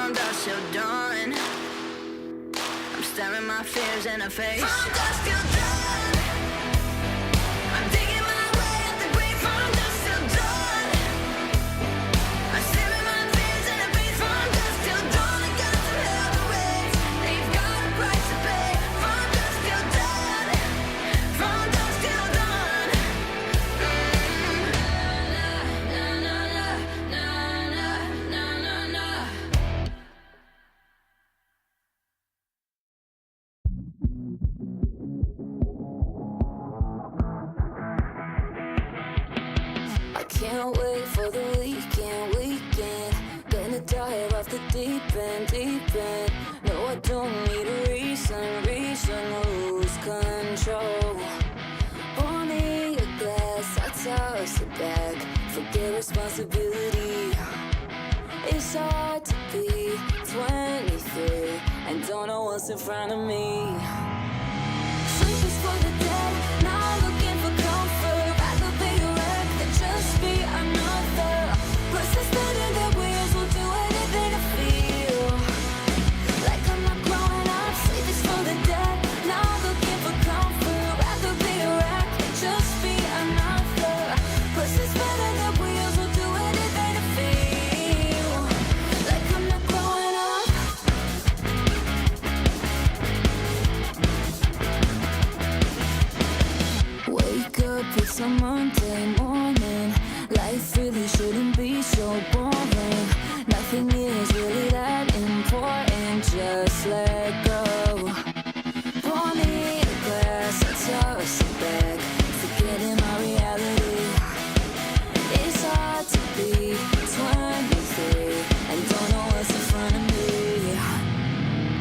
from dusk till dawn. I'm staring my fears in the face. From dusk till dawn. I'm digging my way at the grave. From dusk till dawn. I'm staring my fears in the face. From dusk till dawn. I got some hell to raise. They've got a price to pay. From dusk till dawn. From dusk till dawn. I can't wait for the weekend. Gonna dive off the deep end. No, I don't need a reason, lose control. Pour me a glass, I toss it back. Forget responsibility. It's hard to be 23 and don't know what's in front of me. Sleep is for the dead, not looking for comfort. Rather be a wreck than just be another. Plus it's better that wheels will do anything to feel like I'm not growing up. Sleep is for the dead, not looking for comfort. Rather be a wreck than just be another. Plus it's better that wheels will do anything to feel like I'm not growing up. Wake up, it's a Monday morning. Life really shouldn't be so boring. Nothing is really that important, just let go. Pour me a glass, I toss it back, forgetting my reality. It's hard to be 23 and don't know what's in front of me.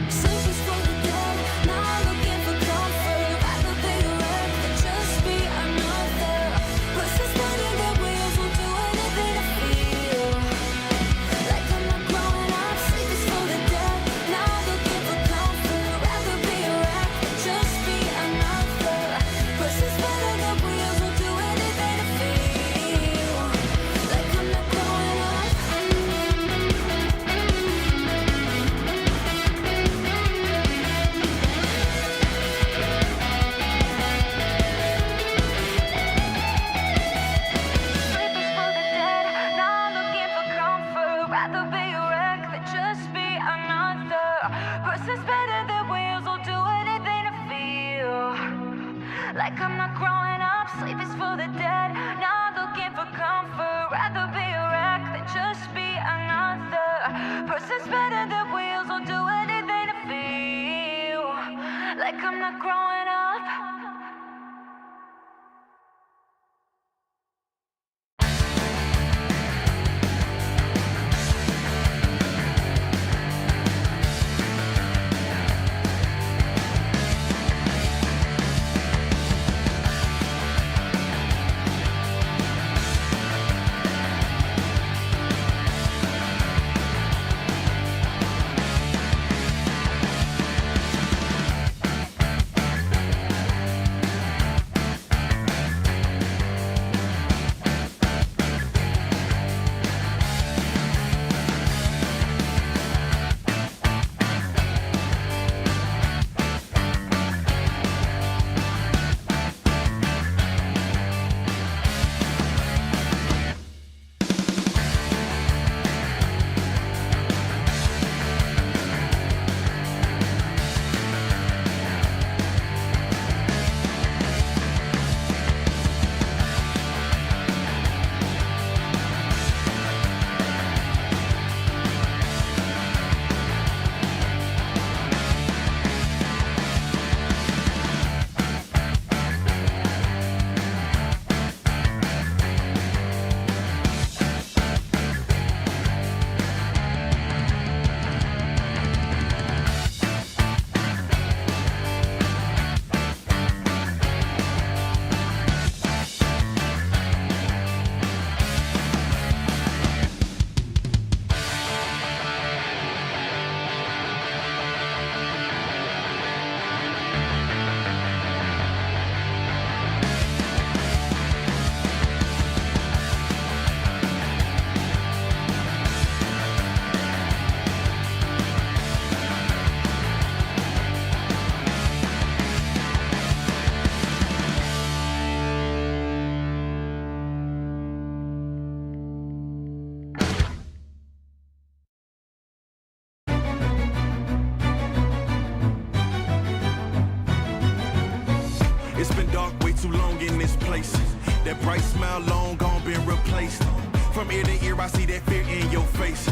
Sleep is for the dead, not looking for comfort. Rather be a wreck than just be another. Plus it's better that wheels will do anything to feel like I'm not growing up. Sleep is for the dead, not looking for comfort. Rather be a wreck than just be another. Plus it's better that wheels will do anything to feel like I'm not growing up. Sleep is for the dead, not looking for comfort. Rather be a wreck than just be another. Plus it's better that wheels will do anything to feel like I'm not growing up. Sleep is for the dead, not looking for comfort. Rather be a wreck than just be another. Plus it's better that wheels will do anything to feel like I'm not growing up. too long in this place. That bright smile long gone been replaced. From ear to ear I see that fear in your face.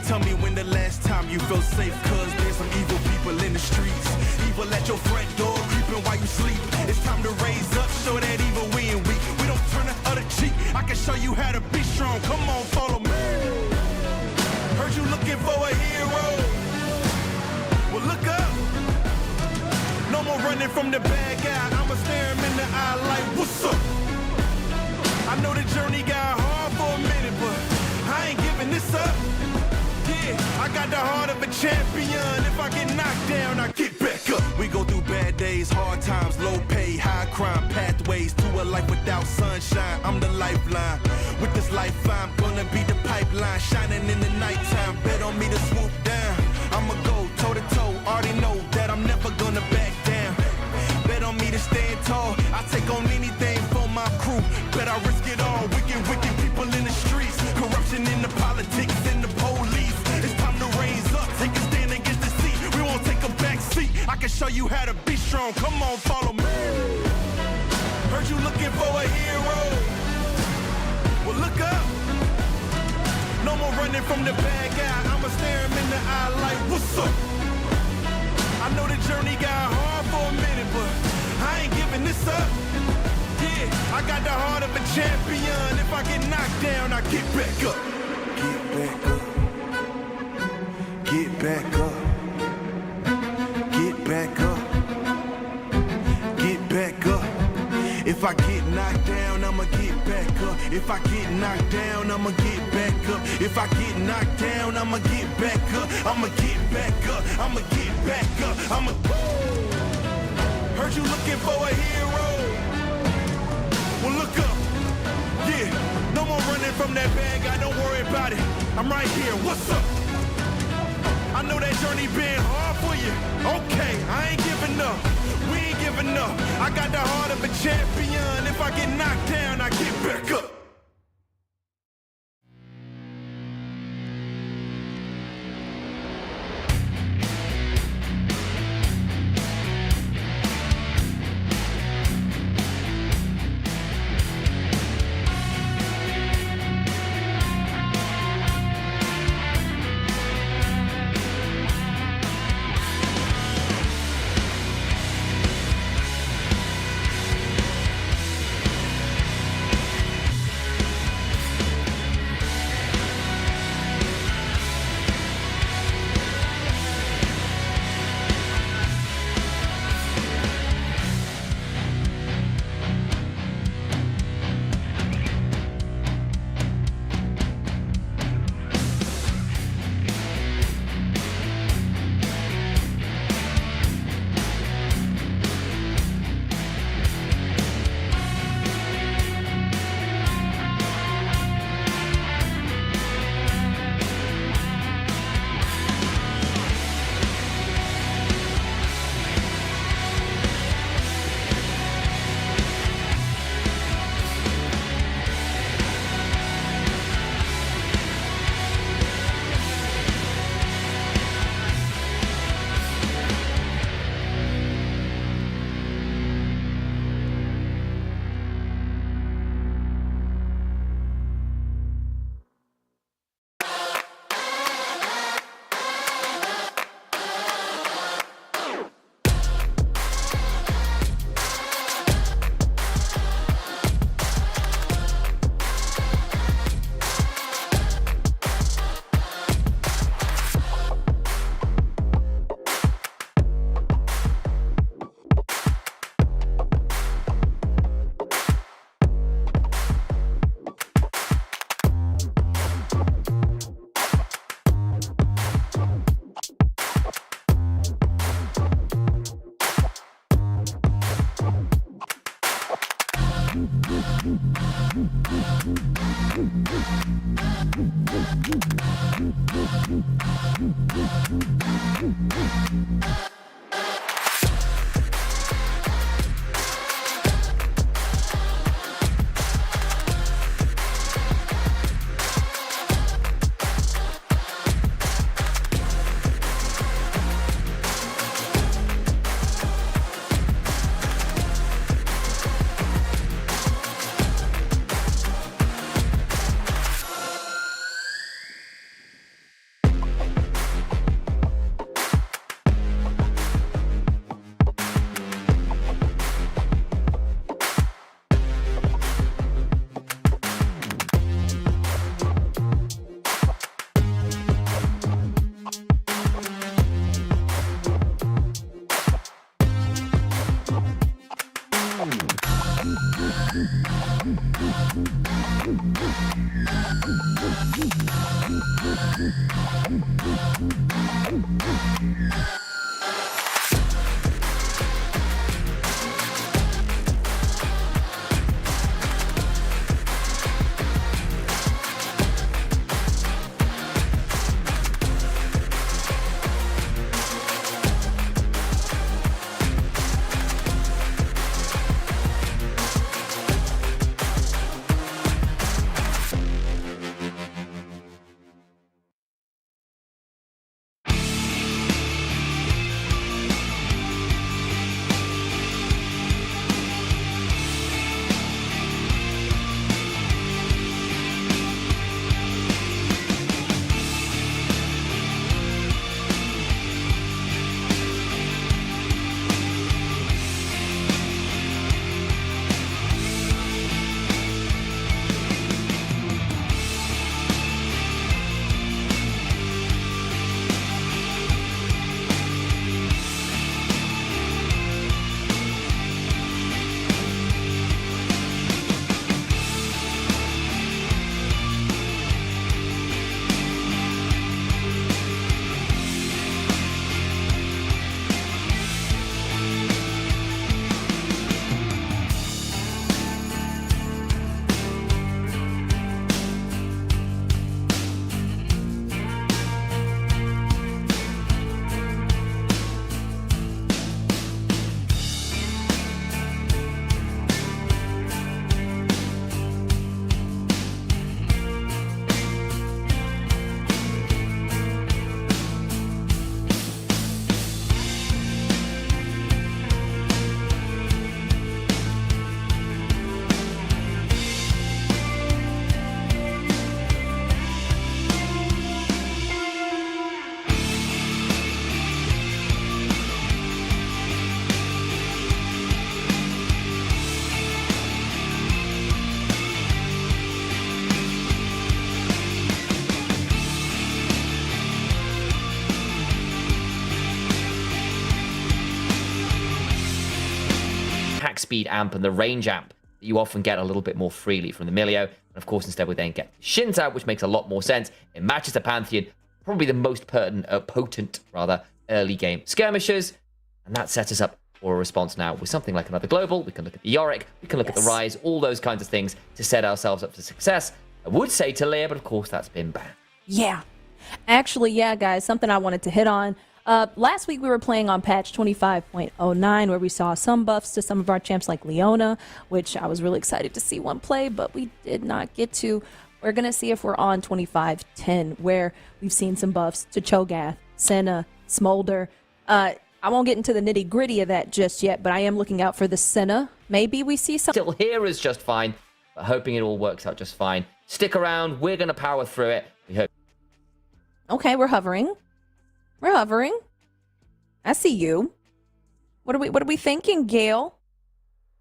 Tell me when the last time you felt safe, cause there's some evil people in the streets. Evil at your front door, creeping while you sleep. It's time to raise up, show that evil we ain't weak. We don't turn the other cheek, I can show you how to be strong. Come on, follow me. Heard you looking for a hero. Well, look up. No more running from the bad guy. I'ma stare him in the eye like, what's up? I know the journey got hard for a minute, but I ain't giving this up. Yeah, I got the heart of a champion. If I get knocked down, I get back up. We go through bad days, hard times, low pay, high crime, pathways to a life without sunshine. I'm the lifeline. With this life, I'm gonna be the pipeline, shining in the nighttime. Bet on me to swoop down. I'ma go toe to toe. Already know that I'm never gonna back down. Bet on me to stand tall. I take on anything for my crew. Bet I risk it all. Wicked people in the streets. Corruption in the politics and the police. It's time to raise up. Take a stand against the seat. We won't take a back seat. I can show you how to be strong. Come on, follow me. Heard you looking for a hero. Well, look up. No more running from the bad guy. I'ma stare him in the eye like, what's up? I know the journey got hard for a minute, but I ain't giving this up. Yeah, I got the heart of a champion. If I get knocked down, I get back up. Get back up. Get back up. Get back up. Get back up. If I get knocked down, I'ma get back up. If I get knocked down, I'ma get back up. If I get knocked down, I'ma get back up. I'ma get back up. I'ma get back up. I'ma. Heard you looking for a hero. Well, look up. Yeah, no more running from that bad guy. Don't worry about it. I'm right here. What's up? I know that journey been hard for you. Okay, I ain't giving up. We ain't giving up. I got the heart of a champion. If I get knocked down, I get back up. attack speed amp and the range amp that you often get a little bit more freely from the Milio. And of course, instead we then get Shins out, which makes a lot more sense. It matches the Pantheon, probably the most potent early game skirmishers. And that sets us up for a response now with something like another global. We can look at the Yorick, we can look at the Rise, all those kinds of things to set ourselves up for success. I would say Talia, but of course that's been banned. Yeah. Actually, yeah, guys, something I wanted to hit on. Last week we were playing on patch 25.09 where we saw some buffs to some of our champs like Leona, which I was really excited to see one play, but we did not get to. We're going to see if we're on 25.10 where we've seen some buffs to Cho'Gath, Senna, Smolder. I won't get into the nitty gritty of that just yet, but I am looking out for the Senna. Maybe we see something. Still here is just fine, but hoping it all works out just fine. Stick around. We're going to power through it. We hope. Okay, we're hovering. We're hovering. I see you. What are we thinking, Gale?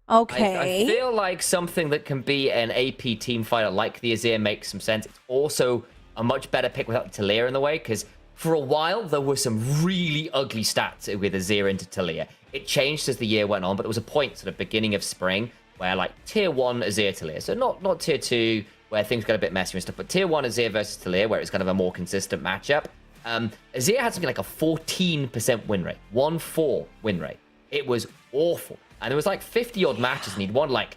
Okay. I feel like something that can be an AP team fighter like the Azir makes some sense. It's also a much better pick without Talia in the way, because for a while, there were some really ugly stats with Azir into Talia. It changed as the year went on, but there was a point, sort of beginning of spring, where like tier 1 Azir Talia, so not tier 2, where things got a bit messier and stuff, but tier 1 Azir versus Talia, where it's kind of a more consistent matchup. Azir had something like a 14% win rate, 1-4 win rate. It was awful. And there was like 50-odd matches, and he'd won like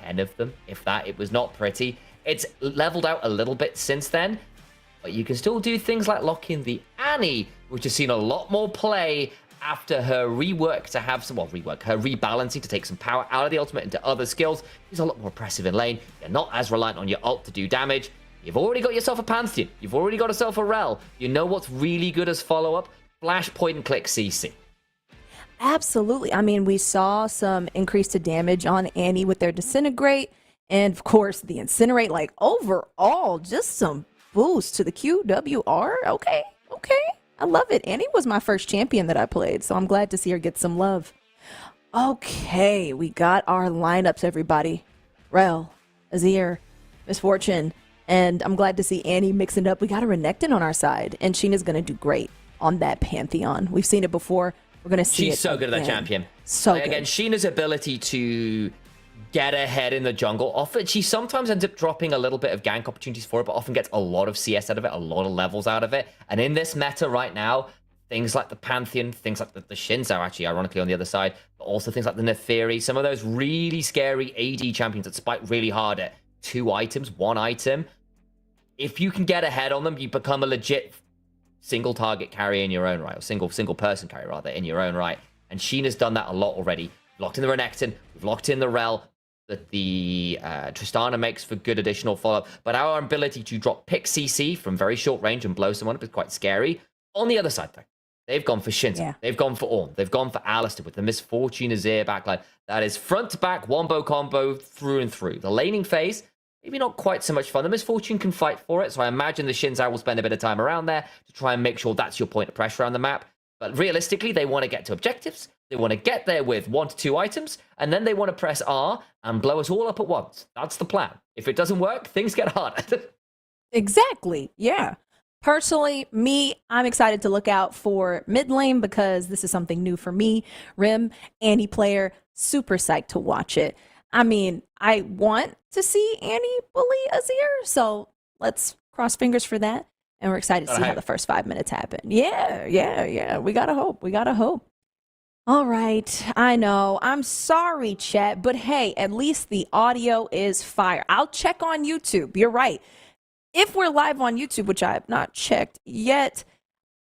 10 of them, if that. It was not pretty. It's leveled out a little bit since then, but you can still do things like lock in the Annie, which has seen a lot more play after her rework to have some, her rebalancing to take some power out of the ultimate into other skills. She's a lot more oppressive in lane. You're not as reliant on your ult to do damage. You've already got yourself a Pantheon. You've already got yourself a Rel. You know what's really good as follow-up? Flash point and click CC. Absolutely. I mean, we saw some increase to damage on Annie with their Disintegrate. And of course, the Incinerate, like overall, just some boost to the QWR. Okay. I love it. Annie was my first champion that I played, so I'm glad to see her get some love. Okay, we got our lineups, everybody. Rel, Azir, Misfortune, and I'm glad to see Annie mixing it up. We got a Renekton on our side, and Sheena's going to do great on that Pantheon. We've seen it before. We're going to see She's so good at that champion. So good. Again, Sheena's ability to get ahead in the jungle, often she sometimes ends up dropping a little bit of gank opportunities for it, but often gets a lot of CS out of it, a lot of levels out of it. And in this meta right now, things like the Pantheon, things like the Shinzo, actually, ironically, on the other side, but also things like the Neferi, some of those really scary AD champions that spike really hard at 2 items, 1 item. If you can get ahead on them, you become a legit single target carrier in your own right, or single person carrier, rather, in your own right. And Sheena's done that a lot already. We've locked in the Renekton, we've locked in the Rel, that the Tristana makes for good additional follow-up, but our ability to drop pick CC from very short range and blow someone up is quite scary. On the other side, though, they've gone for Shinzo, they've gone for Ornn, they've gone for Alistair with the Misfortune Azir backline. That is front-to-back, wombo combo through and through. The laning phase, maybe not quite so much fun. The Misfortune can fight for it, so I imagine the Shinzo will spend a bit of time around there to try and make sure that's your point of pressure on the map. But realistically, they want to get to objectives. They want to get there with 1 to 2 items, and then they want to press R and blow us all up at once. That's the plan. If it doesn't work, things get harder. Exactly. Yeah. Personally, I'm excited to look out for mid lane because this is something new for me. Rim, Annie player, super psyched to watch it. I mean, I want to see Annie bully Azir, so let's cross fingers for that. And we're excited to see how the first 5 minutes happen. Yeah. We gotta hope. All right, I know. I'm sorry, chat, but hey, at least the audio is fire. I'll check on YouTube. You're right. If we're live on YouTube, which I have not checked yet,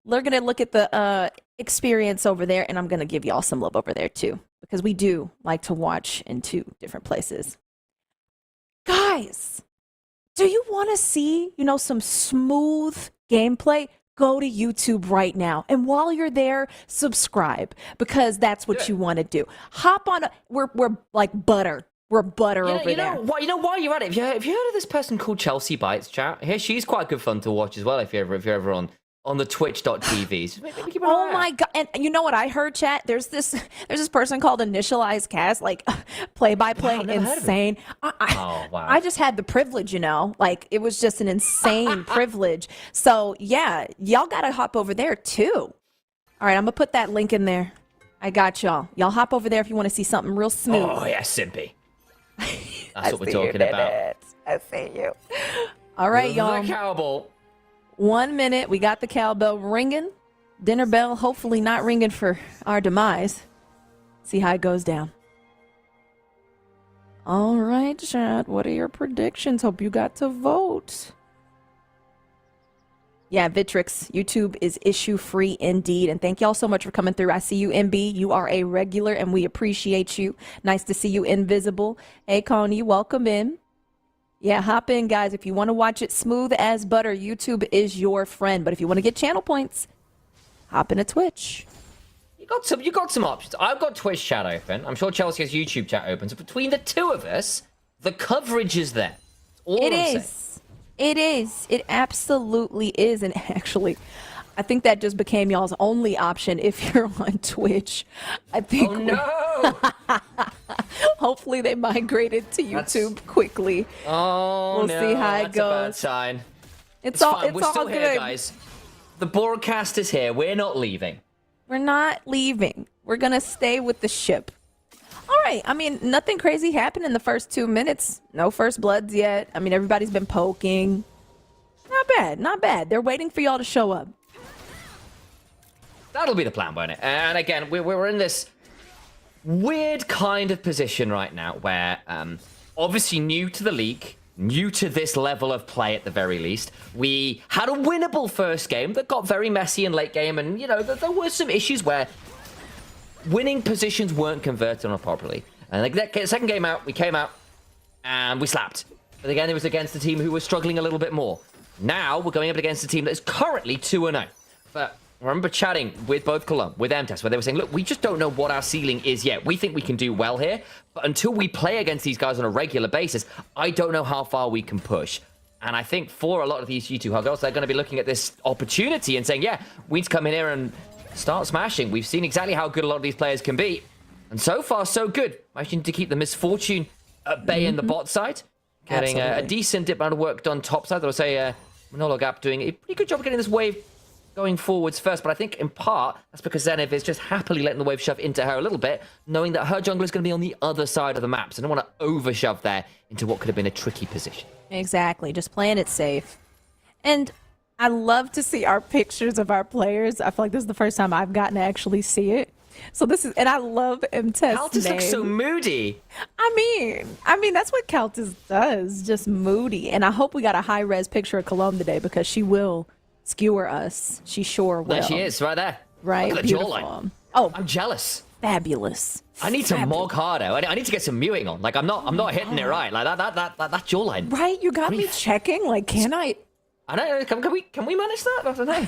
we're going to look at the experience over there, and I'm going to give y'all some love over there too, because we do like to watch in 2 different places. Guys, do you want to see, some smooth gameplay? Go to YouTube right now. And while you're there, subscribe, because that's what you want to do. Hop on. We're like butter. We're butter over there. While you're at it, have you heard of this person called Chelsea Bites, chat? Here, she's quite good fun to watch as well if you're ever on the twitch.tv. Oh my God. And you know what I heard, chat? There's this person called Initialized Cast, like play-by-play, insane. Wow. I just had the privilege, like it was just an insane privilege. So yeah, y'all got to hop over there too. All right, I'm going to put that link in there. I got y'all. Y'all hop over there if you want to see something real smooth. Oh, yeah, Simpy. That's what we're see you talking did about. it. I see you. All right, y'all. The cowbell. 1 minute. We got the cowbell ringing. Dinner bell hopefully not ringing for our demise. See how it goes down. All right, chat. What are your predictions? Hope you got to vote. Yeah, Vitrix, YouTube is issue free indeed. And thank y'all so much for coming through. I see you, MB. You are a regular and we appreciate you. Nice to see you, Invisible. Hey, Coney, welcome in. Yeah, hop in, guys. If you want to watch it smooth as butter, YouTube is your friend. But if you want to get channel points, hop into Twitch. You got some options. I've got Twitch chat open. I'm sure Chelsea has YouTube chat open. So between the two of us, the coverage is there. That's all It I'm saying. is. It is. It absolutely is. And actually, I think that just became y'all's only option if you're on Twitch. I think. Oh no! Hopefully they migrated to YouTube quickly. Oh We'll no! see how it That's a bad goes. sign. It's all. Fine. It's We're all still good. here, guys. The broadcast is here. We're not leaving. We're not leaving. We're gonna stay with the ship. All right. I mean, nothing crazy happened in the first 2 minutes. No first bloods yet. I mean, everybody's been poking. Not bad. Not bad. They're waiting for y'all to show up. That'll be the plan, won't it? And again, we're in this weird kind of position right now where, obviously new to the league, new to this level of play at the very least, we had a winnable first game that got very messy in late game, and, you know, there were some issues where winning positions weren't converted on properly. And like that second game out, we came out and we slapped. But again, it was against a team who was struggling a little bit more. Now we're going up against a team that is currently 2-0. But I remember chatting with both Cologne, with MTES, where they were saying, look, we just don't know what our ceiling is yet. We think we can do well here, but until we play against these guys on a regular basis, I don't know how far we can push. And I think for a lot of these G2 girls, they're going to be looking at this opportunity and saying, yeah, we need to come in here and start smashing. We've seen exactly how good a lot of these players can be. And so far, so good. Managing to keep the misfortune at bay in the bot side. Getting a decent amount of work done top side. I'll say Manolo Gap doing a pretty good job of getting this wave going forwards first. But I think in part, that's because Zenith is just happily letting the wave shove into her a little bit, knowing that her jungle is going to be on the other side of the map. So I don't want to overshove there into what could have been a tricky position. Exactly. Just playing it safe. And I love to see our pictures of our players. I feel like this is the first time I've gotten to actually see it. So this is, and I love MTES Caltus name. looks so moody. I mean, that's what Caltus does, just moody. And I hope we got a high-res picture of Cologne today because she will skewer us. She sure will. There she is, right there. Right? Look at the jawline. Oh, I'm jealous. fabulous. I need to mog harder. I need to get some muting on. Like I'm not hitting it right. Like that jawline. Right? You got me checking. Like, can I? I don't know. Can we manage that? I don't know.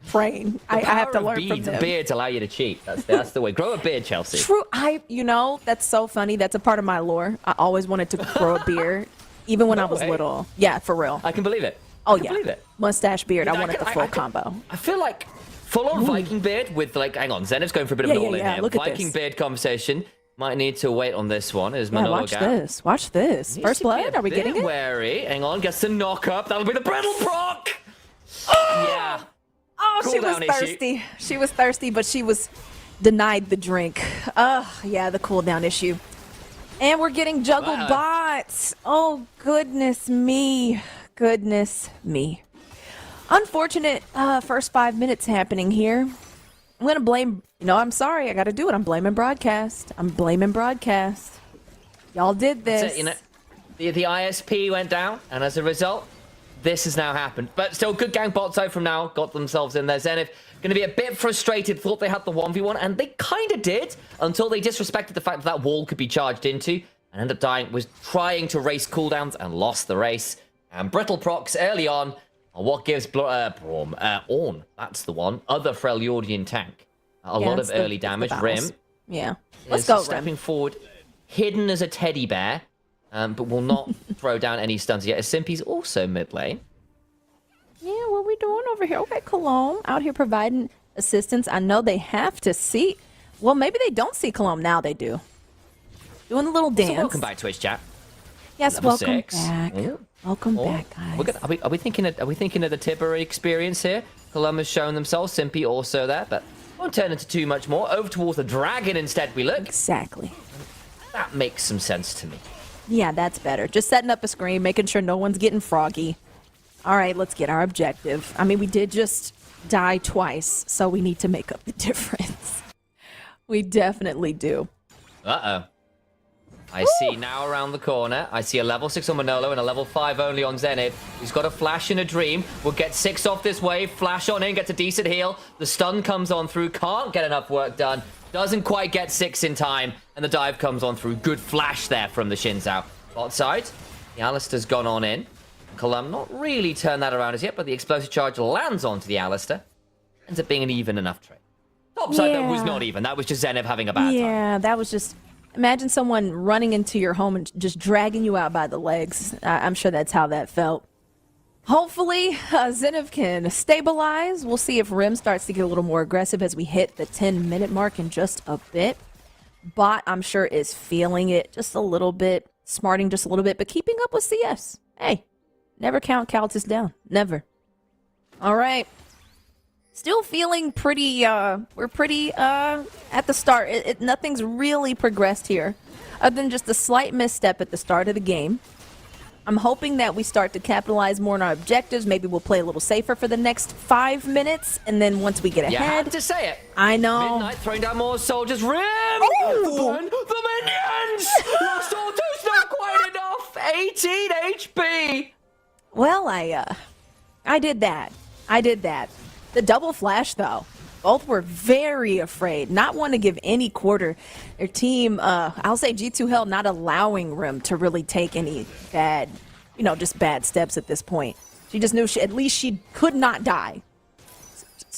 Praying. I have to learn from them. Beards allow you to cheat. That's the way. Grow a beard, Chelsea. True. That's so funny. That's a part of my lore. I always wanted to grow a beard, even when I was little. Yeah, for real. I can believe it. Oh, I can believe it. Mustache beard. I wanted the full combo. I feel like full-on Viking beard with, like, hang on, Zenith's going for a bit of an all-in here. Look at Viking this. beard conversation. Might need to wait on this one. Is Yeah, Manolo watch Gap. this. Watch this. Needs First to be blood. a Are we bit getting it? wary. Hang on, gets the knock up. That'll be the brittle proc. Yeah. Oh, she was Cooldown issue. thirsty. She was thirsty, but she was denied the drink. Yeah, the cooldown issue. And we're getting juggle Wow. bots. Oh, goodness me. Goodness me. Unfortunate first 5 minutes happening here. I'm going to blame, I'm sorry. I got to do it. I'm blaming broadcast. Y'all did this. That's it, the ISP went down, and as a result, this has now happened. But still, good gang bot side from now. Got themselves in there. Zenith going to be a bit frustrated. Thought they had the 1v1, and they kind of did until they disrespected the fact that wall could be charged into and ended up dying. Was trying to race cooldowns and lost the race. And brittle procs early on what gives Ornn, that's the one, other Freljordian tank. A lot of early damage. Rim. Yeah. Let's go, stepping Rim. forward, hidden as a teddy bear, but will not throw down any stuns yet. As Simpy's also mid lane. Yeah, what we doing over here? Okay, Cologne out here providing assistance. I know they have to see. Well, maybe they don't see Cologne. Now they do. Doing a little dance. So welcome back, Twitch chat. Yes, Level welcome 6. back. Ooh. Welcome back, guys. Are we thinking of the Tiberi experience here? Cologne has shown themselves. Simpy also there, but Won't turn into too much more. Over towards the dragon instead we look. Exactly. That makes some sense to me. Yeah, that's better. Just setting up a screen, making sure no one's getting froggy. All right, let's get our objective. I mean, we did just die twice, so we need to make up the difference. We definitely do. Uh-oh. I see now around the corner. I see a level 6 on Manolo and a level 5 only on Zenith. He's got a flash and a dream. We'll get 6 off this wave. Flash on in, gets a decent heal. The stun comes on through. Can't get enough work done. Doesn't quite get 6 in time. And the dive comes on through. Good flash there from the Shinzao. Bot side, the Alistair's gone on in. Colum not really turned that around as yet, but the explosive charge lands onto the Alistair. Ends up being an even enough trade. Top side, that was not even. That was just Zenith having a bad time. Yeah, that was just... Imagine someone running into your home and just dragging you out by the legs. I'm sure that's how that felt. Hopefully, Zenith can stabilize. We'll see if Rim starts to get a little more aggressive as we hit the 10-minute mark in just a bit. Bot, I'm sure, is feeling it just a little bit, smarting just a little bit, but keeping up with CS. Hey, never count Caltus down. Never. All right. Still feeling pretty, we're pretty, at the start. Nothing's really progressed here, other than just a slight misstep at the start of the game. I'm hoping that we start to capitalize more on our objectives. Maybe we'll play a little safer for the next 5 minutes, and then once we get ahead... You had to say it. I know. Midnight throwing down more soldiers. Rim! Oh! The minions! Lost all two's not quite enough. 18 HP. Well, I did that. The double flash, though. Both were very afraid, not want to give any quarter. Their team, I'll say G2 HEL not allowing Rim to really take any bad, just bad steps at this point. She just knew at least she could not die.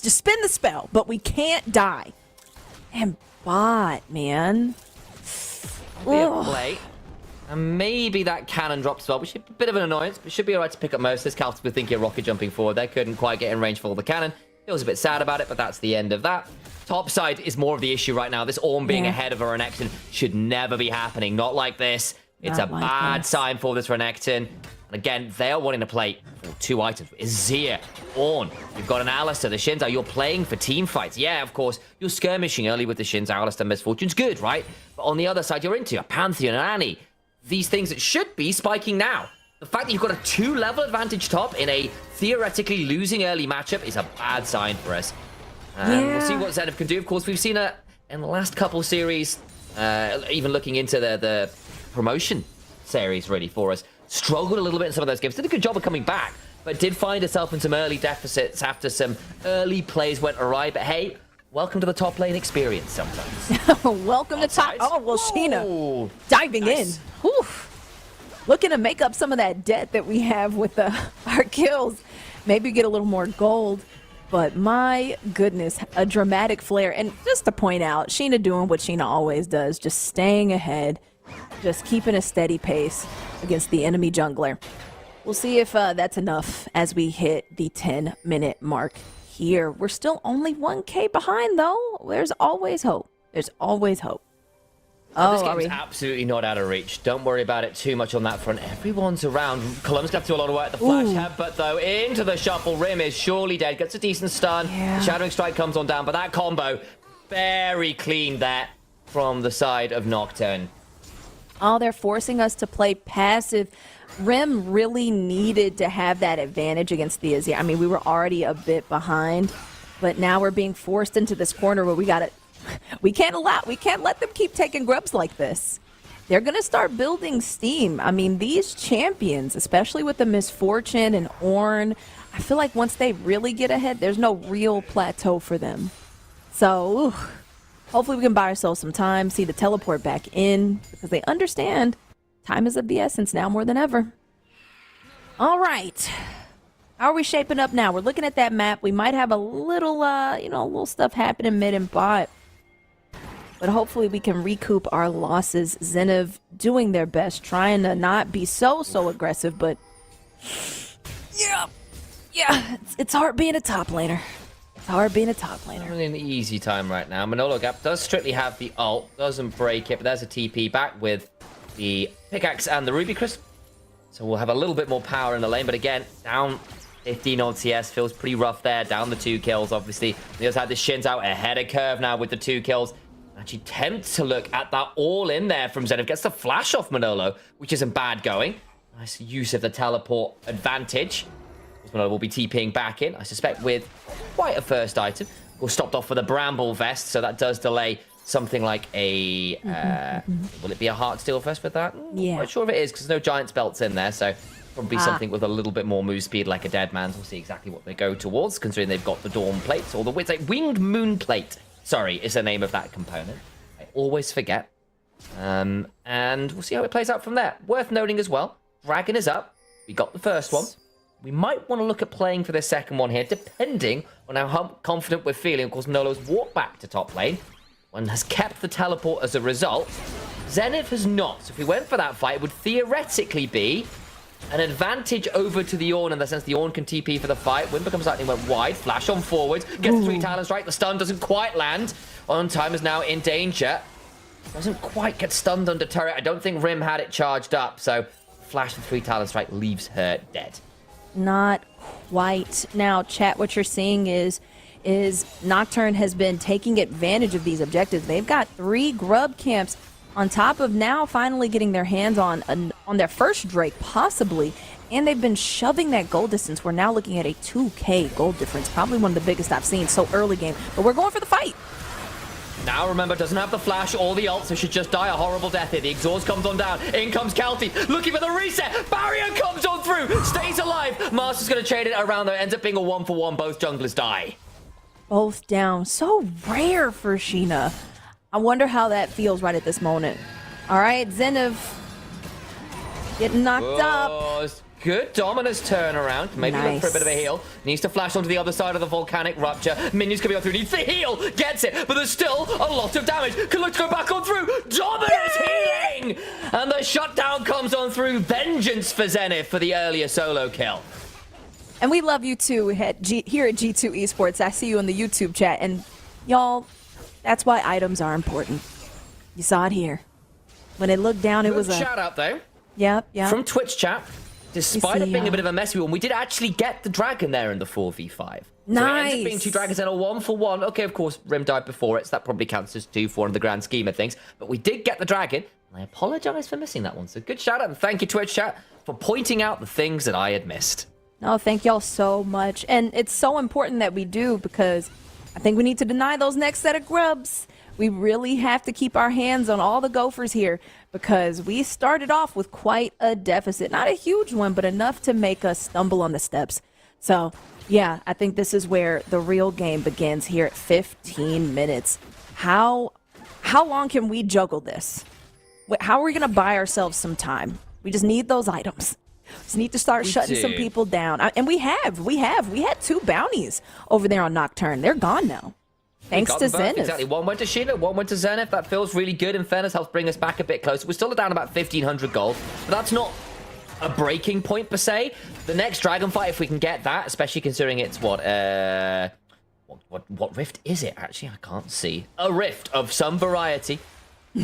Just spin the spell, but we can't die. And bot, man. Be a play. And maybe that cannon drops well, which is a bit of an annoyance, but should be alright to pick up most of this. Caltus were thinking of rocket jumping forward. They couldn't quite get in range for the cannon. Feels a bit sad about it, but that's the end of that. Top side is more of the issue right now. This Orm being ahead of a Renekton should never be happening. Not like this. It's a bad sign for this Renekton. And again, they are wanting to play for 2 items. Azir, Ornn. You've got an Alistair, the Shinzao. You're playing for team fights. Yeah, of course, you're skirmishing early with the Shinzao. Alistair Misfortune's good, right? But on the other side, you're into a Pantheon and Annie. These things that should be spiking now. The fact that you've got a 2-level advantage top in a theoretically losing early matchup is a bad sign for us. We'll see what Zenith can do. Of course, we've seen her in the last couple series, even looking into the promotion series, really, for us. Struggled a little bit in some of those games. Did a good job of coming back, but did find herself in some early deficits after some early plays went awry. But hey, welcome to the top lane experience sometimes. Welcome to top. Oh, well, Sheena diving in. Whew. Looking to make up some of that debt that we have with our kills. Maybe get a little more gold. But my goodness, a dramatic flare. And just to point out, Sheena doing what Sheena always does, just staying ahead, just keeping a steady pace against the enemy jungler. We'll see if that's enough as we hit the 10-minute mark here. We're still only 1K behind, though. There's always hope. There's always hope. This game's absolutely not out of reach. Don't worry about it too much on that front. Everyone's around. Colum's got to do a lot of work at the flash headbutt, though, into the shuffle. Rim is surely dead. Gets a decent stun. The Shadowing Strike comes on down, but that combo, very clean there from the side of Nocturne. Oh, they're forcing us to play passive. Rim really needed to have that advantage against the Azir. I mean, we were already a bit behind, but now we're being forced into this corner where we can't let them keep taking grubs like this. They're going to start building steam. I mean, these champions, especially with the Misfortune and Ornn, I feel like once they really get ahead, there's no real plateau for them. So, hopefully we can buy ourselves some time, see the teleport back in, because they understand time is of the essence now more than ever. All right. How are we shaping up now? We're looking at that map. We might have a little, little stuff happening mid and bot. But hopefully we can recoup our losses. Zenith doing their best, trying to not be so aggressive, but yeah, it's hard being a top laner. It's hard being a top laner. Having an easy time right now. Manolo Gap does strictly have the ult, doesn't break it, but there's a TP back with the pickaxe and the Ruby Crystal. So we'll have a little bit more power in the lane, but again, down 15 odd CS feels pretty rough there. Down the 2 kills, obviously. He has had the shins out ahead of curve now with the 2 kills. Actually tempts to look at that all in there from Zenith. Gets the flash off Manolo, which isn't bad going. Nice use of the teleport advantage. Manolo will be TPing back in, I suspect, with quite a first item. Was stopped off with a bramble vest, so that does delay something like a... will it be a heart steal vest with that? Yeah. I'm not sure if it is, because there's no giant belts in there, so probably something with a little bit more move speed like a dead man's. We'll see exactly what they go towards, considering they've got the dawn plates, or the winged moon plate. Sorry, is the name of that component. I always forget. And we'll see how it plays out from there. Worth noting as well, Dragon is up. We got the first one. We might want to look at playing for the second one here, depending on how confident we're feeling. Of course, Nolo's walked back to top lane and has kept the teleport as a result. Zenith has not. So if we went for that fight, it would theoretically be an advantage over to the Ornn in the sense the Ornn can TP for the fight. Wind becomes lightning, went wide, flash on forward, gets the 3 talents right. The stun doesn't quite land. On time is now in danger. Doesn't quite get stunned under turret. I don't think Rim had it charged up, so flash the 3 talents right leaves her dead. Not quite. Now, chat, what you're seeing is Nocturne has been taking advantage of these objectives. They've got 3 grub camps on top of now finally getting their hands on their first Drake, possibly. And they've been shoving that goal distance. We're now looking at a 2K goal difference, probably one of the biggest I've seen so early game. But we're going for the fight. Now, remember, doesn't have the flash or the ult, so should just die a horrible death here. The exhaust comes on down. In comes Kelty, looking for the reset. Barrier comes on through, stays alive. Master's going to trade it around, though. Ends up being a 1-for-1. Both junglers die. Both down. So rare for Sheena. I wonder how that feels right at this moment. All right, Zenith getting knocked up. Good Dominus turnaround. Maybe look for a bit of a heal. Needs to flash onto the other side of the volcanic rupture. Minions coming on through. Needs the heal. Gets it. But there's still a lot of damage. Can look to go back on through. Dominus healing. And the shutdown comes on through. Vengeance for Zenith for the earlier solo kill. And we love you too here at G2 Esports. I see you in the YouTube chat. And y'all, that's why items are important. You saw it here. When it looked down, it was a... shout out, though. Yep. From Twitch chat. Despite it being a bit of a messy one, we did actually get the dragon there in the 4v5. Nice. So it ends up being 2 dragons and a 1-for-1. Okay, of course, Rim died before it, so that probably counts as 2-4 in the grand scheme of things. But we did get the dragon, and I apologize for missing that one. So good shout out, and thank you, Twitch chat, for pointing out the things that I had missed. No, thank y'all so much. And it's so important that we do, because I think we need to deny those next set of grubs. We really have to keep our hands on all the gophers here, because we started off with quite a deficit. Not a huge one, but enough to make us stumble on the steps. So, yeah, I think this is where the real game begins here at 15 minutes. How long can we juggle this? How are we going to buy ourselves some time? We just need those items. Just need to start shutting some people down. And we had 2 bounties over there on Nocturne. They're gone now. Thanks to Zenith. Exactly. One went to Sheena, one went to Zenith. That feels really good. In fairness, helps bring us back a bit closer. We're still down about 1,500 gold. But that's not a breaking point, per se. The next dragon fight, if we can get that, especially considering it's what rift is it, actually? I can't see. A rift of some variety. Wait.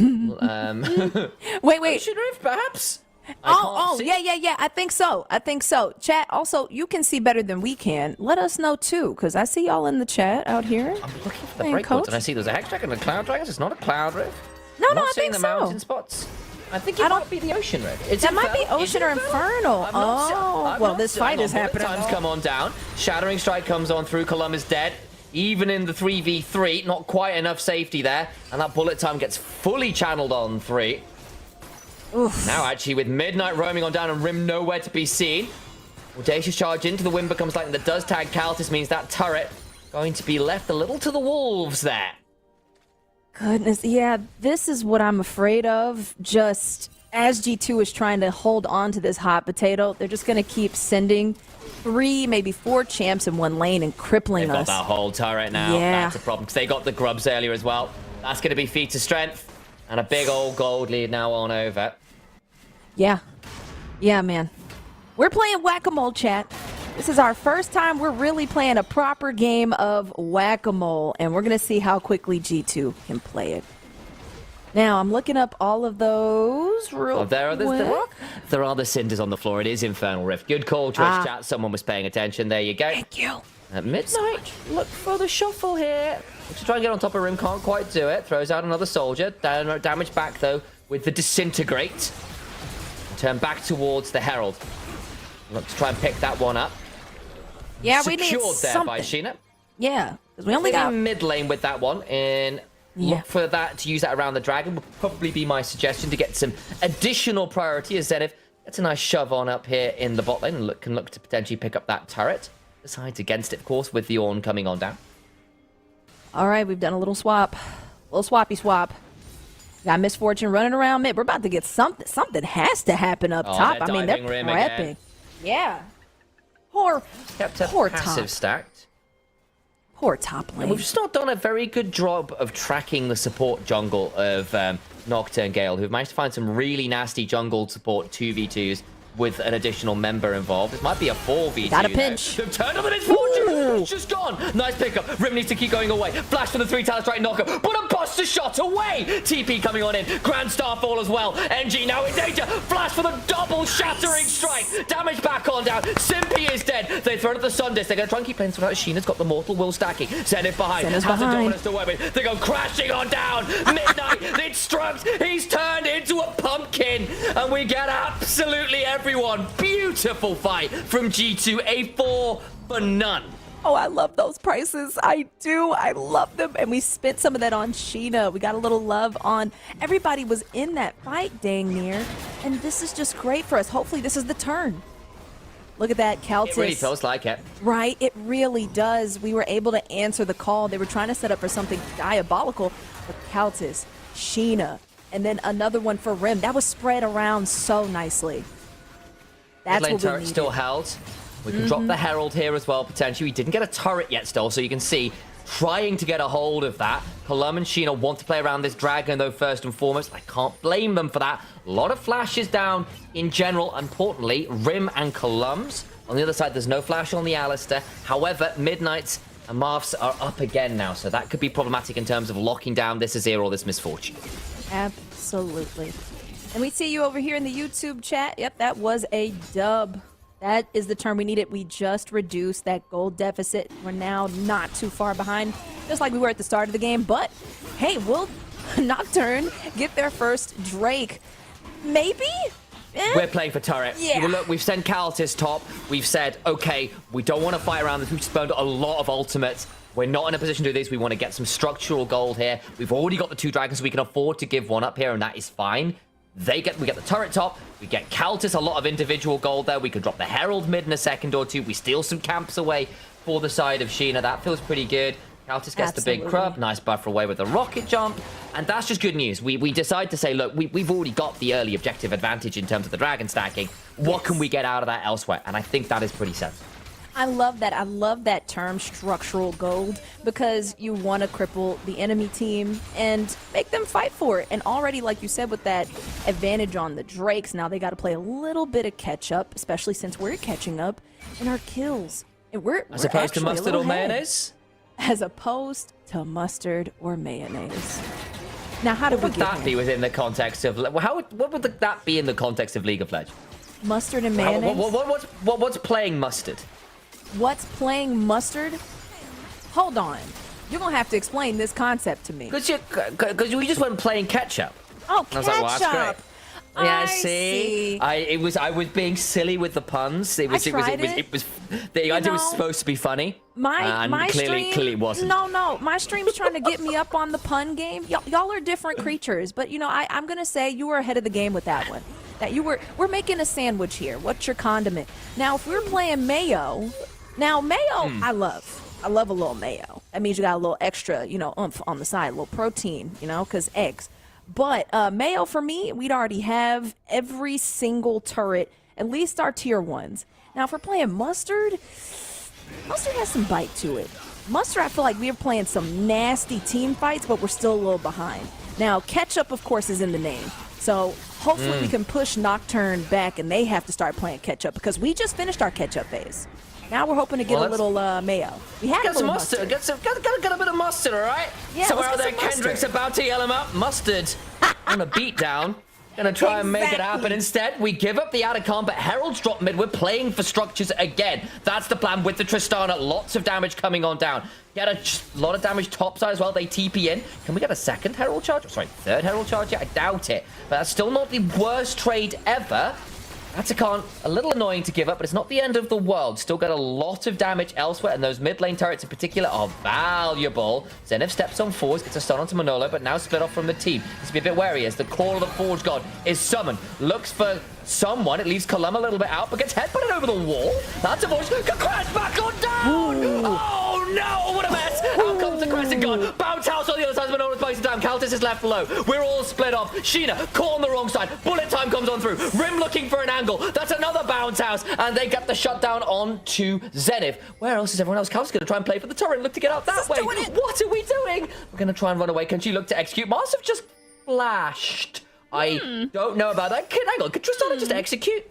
Ocean rift, perhaps? Yeah. I think so. Chat, also, you can see better than we can. Let us know, too, because I see y'all in the chat out here. I'm looking for the breakpoints, and I see there's a Hex Dragon and a Cloud Dragon. It's not a Cloud Rift. No, I think the so. mountain spots. I think it might be the Ocean Rift. That might be Ocean or Infernal. Well, this fight is happening. Times come on down. Shattering Strike comes on through. Colum is dead. Even in the 3v3, not quite enough safety there. And that bullet time gets fully channeled on 3. Oof. Now, actually, with Midnight roaming on down and Rim nowhere to be seen. Audacious charge into the wind becomes lightning. That does tag Kaltis, means that turret going to be left a little to the wolves there. Goodness, yeah, this is what I'm afraid of. Just as G2 is trying to hold on to this hot potato, they're just going to keep sending 3, maybe 4 champs in one lane and crippling They've us. got that whole turret now. Yeah. That's a problem, because they got the grubs earlier as well. That's going to be feat of strength. And a big old gold lead now on over. Yeah, man. We're playing whack-a-mole, chat. This is our first time we're really playing a proper game of whack-a-mole, and we're going to see how quickly G2 can play it. Now, I'm looking up all of those real There quick. there are the cinders on the floor. It is Infernal Rift. Good call, Twitch chat. Someone was paying attention. There you go. Thank you. At midnight, look for the shuffle here. Looks to try and get on top of Rim, can't quite do it. Throws out another soldier. Damage back, though, with the Disintegrate. Turn back towards the Herald. Look to try and pick that one up. Yeah, we need Secured there by something. Sheena. Yeah, because we only Maybe got... mid lane with that one. And Yeah. look for that, to use that around the dragon would probably be my suggestion to get some additional priority as Zenith gets a nice shove on up here in the bot lane and can look to potentially pick up that turret. Decides against it, of course, with the Ornn coming on down. All right, we've done a little swap. Little swappy swap. Got Misfortune running around mid. We're about to get something. Something has to happen up top. they're I mean, they're diving Rim prepping. again. Yeah. Poor Kept passive top. stacked. Poor top And lane. we've just not done a very good job of tracking the support jungle of Nocturne Gale, who've managed to find some really nasty jungle support 2v2s with an additional member involved. This might be a 4v2. Got a pinch. They've turned on the Misfortune. Ooh. It's just gone. Nice pickup. Rim needs to keep going away. Flash for the 3-talent strike knocker. But a buster shot away. TP coming on in. Grand Starfall as well. NG now in danger. Flash for the double shattering strike. Damage back on down. Simpy is dead. They throw it at the Sun Disc. They're going to try and keep playing without Sheena's got the mortal will stacking. Zenith behind. Zenith's Has a behind. dominance to work with. They go crashing on down. Midnight. It strikes. He's turned into a pumpkin. And we get absolutely everyone. Beautiful fight from G2. A 4 for none. Oh, I love those prices. I do. I love them. And we spent some of that on Sheena. We got a little love on... Everybody was in that fight, dang near. And this is just great for us. Hopefully, this is the turn. Look at that, Caltis. It really feels like it. Right, it really does. We were able to answer the call. They were trying to set up for something diabolical. But Caltis, Sheena, and then another one for Rim. That was spread around so nicely. That's Mid lane what we turret needed. still held. We can drop the Herald here as well, potentially. We didn't get a turret yet still, so you can see trying to get a hold of that. Colum and Sheena want to play around this dragon, though, first and foremost. I can't blame them for that. A lot of flashes down in general. Importantly, Rim and Columns. On the other side, there's no flash on the Alistair. However, Midnights and Marths are up again now, so that could be problematic in terms of locking down this Azir or this Misfortune. Absolutely. And we see you over here in the YouTube chat. Yep, that was a dub. That is the term we needed. We just reduced that gold deficit. We're now not too far behind, just like we were at the start of the game. But, hey, will Nocturne get their first Drake? Maybe? We're playing for turret. Yeah. Well, look, we've sent Caltis top. We've said, okay, we don't want to fight around this. We've spurned a lot of ultimates. We're not in a position to do this. We want to get some structural gold here. We've already got the 2 dragons, so we can afford to give one up here, and that is fine. We get the turret top. We get Caltis a lot of individual gold there. We could drop the Herald mid in a second or two. We steal some camps away for the side of Sheena. That feels pretty good. Caltis gets the big crub. Nice buffer away with the rocket jump. And that's just good news. We decide to say, look, we've already got the early objective advantage in terms of the dragon stacking. What can we get out of that elsewhere? And I think that is pretty sensible. I love that. I love that term, structural gold, because you want to cripple the enemy team and make them fight for it. And already, like you said, with that advantage on the Drakes, now they got to play a little bit of catch up, especially since we're catching up in our kills. And we're As opposed to actually a mustard little or ahead. mayonnaise? As opposed to mustard or mayonnaise. Now, how did What we would get that be here? within the context of... What would that be in the context of League of Legends? Mustard and mayonnaise? What's playing mustard? What's playing mustard? Hold on. You're going to have to explain this concept to me. Because we just went playing ketchup. Oh, I was like, well, that's great. ketchup. Yeah, I see. I was being silly with the puns. It was the idea was supposed to be funny. My clearly stream, it wasn't. No, my stream's trying to get me up on the pun game. Y'all are different creatures, but you know, I'm gonna say you were ahead of the game with that one. That we're making a sandwich here. What's your condiment? Now, if we're playing mayo, I love a little mayo. That means you got a little extra, oomph on the side, a little protein, because eggs. But mayo, for me, we'd already have every single turret, at least our tier 1s. Now, if we're playing mustard has some bite to it. Mustard, I feel like we are playing some nasty team fights, but we're still a little behind. Now, ketchup, of course, is in the name. So hopefully we can push Nocturne back, and they have to start playing ketchup, because we just finished our ketchup phase. Now we're hoping to get a little mayo. We had Get a some little mustard. mustard. Get a bit of mustard, all right? Yeah, Somewhere let's out get there, some Kendrick's mustard. about to yell him up. Mustard. on a beatdown. Gonna try and make it happen. Instead, we give up the Atacama, but Herald's drop mid. We're playing for structures again. That's the plan with the Tristana. Lots of damage coming on down. Get a lot of damage topside as well. They TP in. Can we get a second Herald charge? Sorry, third Herald charge? Yeah, I doubt it. But that's still not the worst trade ever. Atacama, a little annoying to give up, but it's not the end of the world. Still got a lot of damage elsewhere, and those mid lane turrets in particular are valuable. Zenith steps on forwards, gets a stun onto Manolo, but now split off from the team. Needs to be a bit wary as the Call of the Forge God is summoned. Looks for someone. It leaves Colum a little bit out, but gets headbutted over the wall. That's a voice. Can crash back on down! Ooh. Oh no! What a mess! Out comes the Crescent God. Bounce house on the other side. Manolos bites it down. Caltis is left low. We're all split off. Sheena caught on the wrong side. Bullet time comes on through. Rim looking for an angle. That's another bounce house, and they get the shutdown onto Zenith. Where else is everyone else? Caltis going to try and play for the turret. Look to get out that way. What are we doing? We're going to try and run away. Can she look to execute? Mars have just flashed. I don't know about that. Hang on, could Tristana just execute?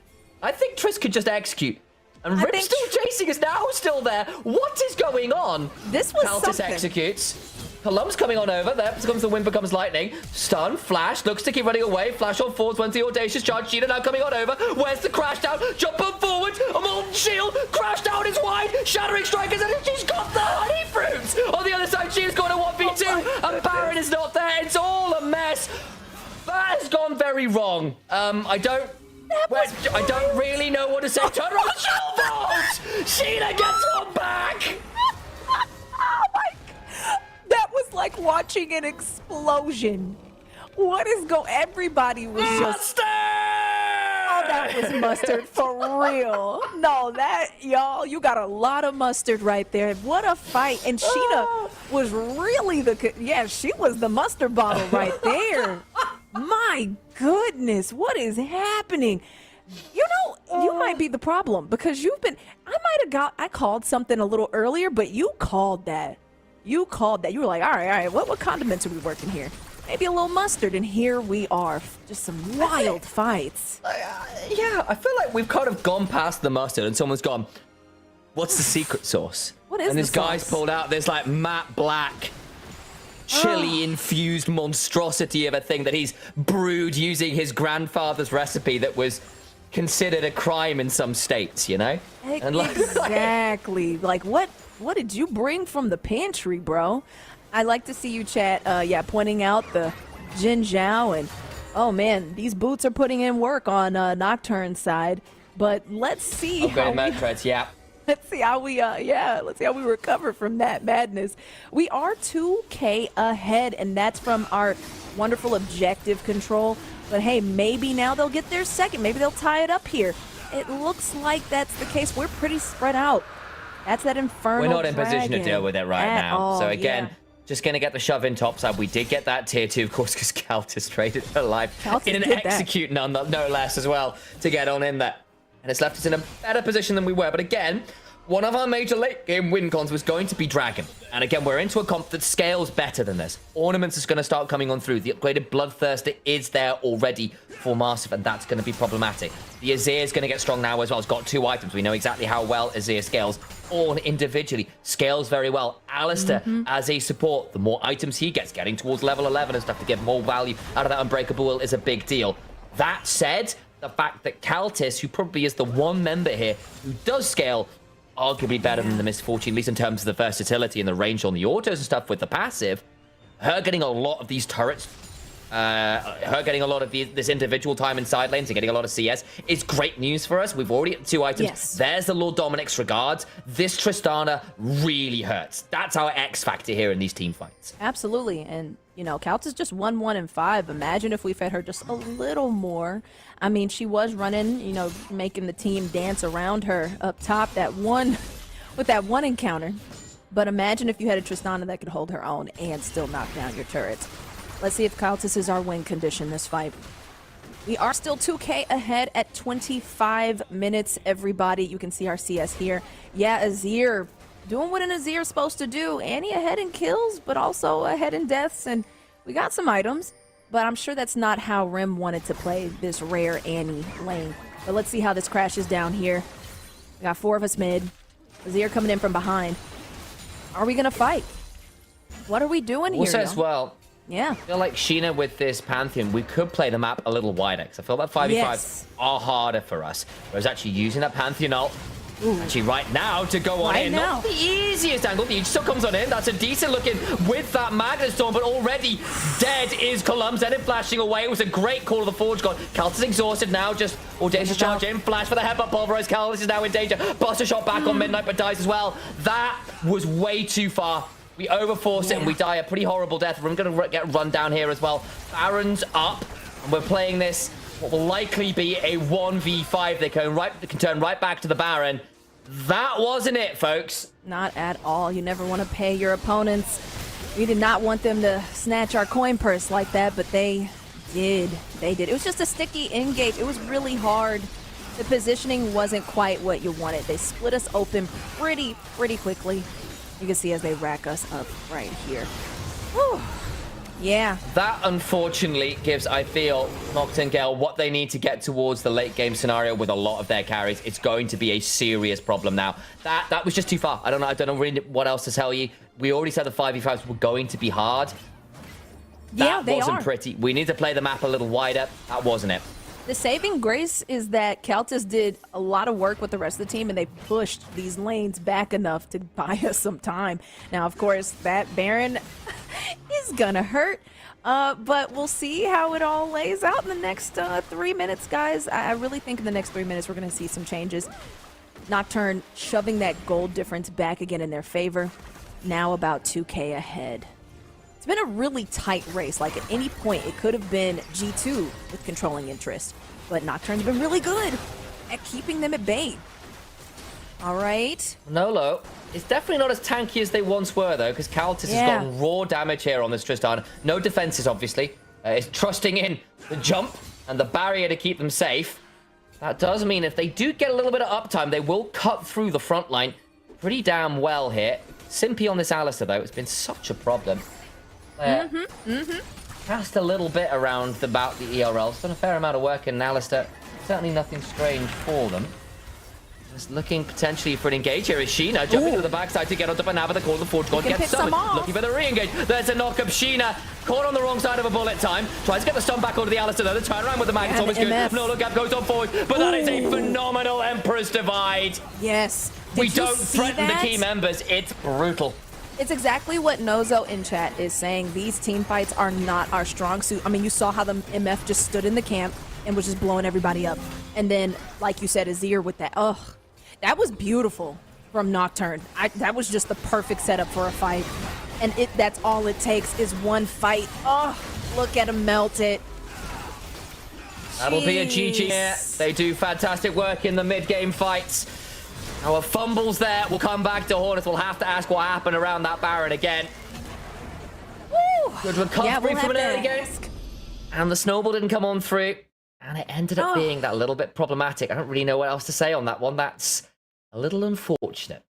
I think Triss could just execute. And Rip's still chasing us now, still there. What is going on? This was Caltis something. Executes. Colum's coming on over. There comes the wind becomes lightning. Stun, flash, looks to keep running away. Flash on forwards, went the audacious charge. Sheena now coming on over. Where's the crash down? Jump on forwards. A molten shield. Crash down is wide. Shattering strikers, and she's got the honey fruits. On the other side, she has got a 1v2. And Baron is not there. It's all a mess. That has gone very wrong. I don't really know what to say. Turn around, shield vault! Sheena gets one back! Oh my! That was like watching an explosion. What is everybody was just... Mustard! Oh, that was mustard for real. No, y'all, you got a lot of mustard right there. What a fight. And Sheena was really she was the mustard bottle right there. My goodness, what is happening? You know, you might be the problem because I called something a little earlier, but you called that. You were like, all right, what condiments are we working here? Maybe a little mustard, and here we are. Just some wild fights. Yeah, I feel like we've kind of gone past the mustard, and someone's gone, what's the secret sauce? What is And this the guy's sauce? pulled out this like matte black chili-infused monstrosity of a thing that he's brewed using his grandfather's recipe that was considered a crime in some states, you know? And Exactly. Like, what did you bring from the pantry, bro? I like to see you chat, pointing out the Jin Zhao, and oh man, these boots are putting in work on Nocturne's side. But let's see how let's see how we recover from that madness. We are 2K ahead, and that's from our wonderful objective control. But hey, maybe now they'll get their second. Maybe they'll tie it up here. It looks like that's the case. We're pretty spread out. That's that infernal We're not in position to dragon deal with it right at now. all, So again, yeah. just going to get the shove in topside. We did get that tier 2, of course, because Caltis traded her life Caltis in an did that. execute no less as well to get on in there. And it's left us in a better position than we were. But again, one of our major late game win cons was going to be Dragon. And again, we're into a comp that scales better than this. Ornaments is going to start coming on through. The upgraded Bloodthirster is there already for Massive, and that's going to be problematic. The Azir is going to get strong now as well. It's got 2 items. We know exactly how well Azir scales. Ornn individually scales very well. Alistair as a support, the more items he gets, getting towards level 11 and stuff to get more value out of that Unbreakable Will is a big deal. That said, the fact that Caltis, who probably is the one member here who does scale arguably better than the Misfortune, at least in terms of the versatility and the range on the autos and stuff with the passive, her getting a lot of these turrets, her getting a lot of this individual time in side lanes and getting a lot of CS is great news for us. We've already got 2 items. Yes. There's the Lord Dominic's regards. This Tristana really hurts. That's our X factor here in these team fights. Absolutely. And, you know, Couch is just 1-1-5. Imagine if we fed her just a little more. I mean, she was running, you know, making the team dance around her up top with that one encounter. But imagine if you had a Tristana that could hold her own and still knock down your turrets. Let's see if Caltis is our win condition this fight. We are still 2K ahead at 25 minutes, everybody. You can see our CS here. Yeah, Azir doing what an Azir is supposed to do. Annie ahead in kills, but also ahead in deaths. And we got some items, but I'm sure that's not how Rim wanted to play this rare Annie lane. But let's see how this crashes down here. We got 4 of us mid. Azir coming in from behind. Are we going to fight? What are we doing here? Also as y'all? well, Yeah. I feel like Sheena with this Pantheon, we could play the map a little wider, because I feel that 5v5s Yes. are harder for us. Whereas actually using that Pantheon ult, actually right now to go on Right in, now. not the easiest angle. The still comes on in. That's a decent looking with that Magnet Storm, but already dead is Column. Zenith flashing away. It was a great call of the Forge God. Kaltus exhausted now, just audacious charge in. Flash for the headbutt, pulverize. Kaltus is now in danger. Buster shot back on Midnight, but dies as well. That was way too far. We overforce it and we die a pretty horrible death. We're going to get run down here as well. Baron's up, and we're playing this what will likely be a 1v5. They can turn right back to the Baron. That wasn't it, folks. Not at all. You never want to pay your opponents. We did not want them to snatch our coin purse like that, but they did. They did. It was just a sticky engage. It was really hard. The positioning wasn't quite what you wanted. They split us open pretty quickly. You can see as they rack us up right here. Whew. Yeah. That, unfortunately, gives, I feel, Nocturne Gale what they need to get towards the late game scenario with a lot of their carries. It's going to be a serious problem now. That was just too far. I don't know really what else to tell you. We already said the 5v5s were going to be hard. Yeah, That wasn't pretty. We need to play the map a little wider. That wasn't it. The saving grace is that Kaltus did a lot of work with the rest of the team, and they pushed these lanes back enough to buy us some time. Now, of course, that Baron is gonna hurt, but we'll see how it all lays out in the next 3 minutes, guys. I really think in the next 3 minutes we're gonna see some changes. Nocturne shoving that gold difference back again in their favor. Now about 2K ahead. It's been a really tight race. Like, at any point, it could have been G2 with controlling interest. But Nocturne's been really good at keeping them at bay. All right. Nolo, it's definitely not as tanky as they once were, though, because Kaltus has gotten raw damage here on this Tristan. No defenses, obviously. It's trusting in the jump and the barrier to keep them safe. That does mean if they do get a little bit of uptime, they will cut through the front line pretty damn well here. Simpy on this Alistair, though, it's been such a problem. Cast a little bit around about the ERLs. Done a fair amount of work in Alistair. Certainly nothing strange for them. Just looking potentially for an engage here is Sheena jumping to the backside to get on top of Nava. The call of the Forge God gets summoned. Looking for the re-engage. There's a knock up. Sheena caught on the wrong side of a bullet time. Tries to get the stun back onto the Alistair though. The turnaround with the Magnet Storm is good. No look up goes on forward. But that is a phenomenal Emperor's Divide. Yes. We don't threaten the key members. It's brutal. It's exactly what Nozo in chat is saying. These team fights are not our strong suit. I mean, you saw how the MF just stood in the camp and was just blowing everybody up. And then, like you said, Azir with that. Ugh. That was beautiful from Nocturne. That was just the perfect setup for a fight. And that's all it takes is one fight. Oh, look at him melt it. That'll be a GG here. They do fantastic work in the mid-game fights. Our fumbles there. We'll come back to Hornets. We'll have to ask what happened around that Baron again. Woo. Good recovery from an early game. And the snowball didn't come on through. And it ended up being that little bit problematic. I don't really know what else to say on that one. That's a little unfortunate.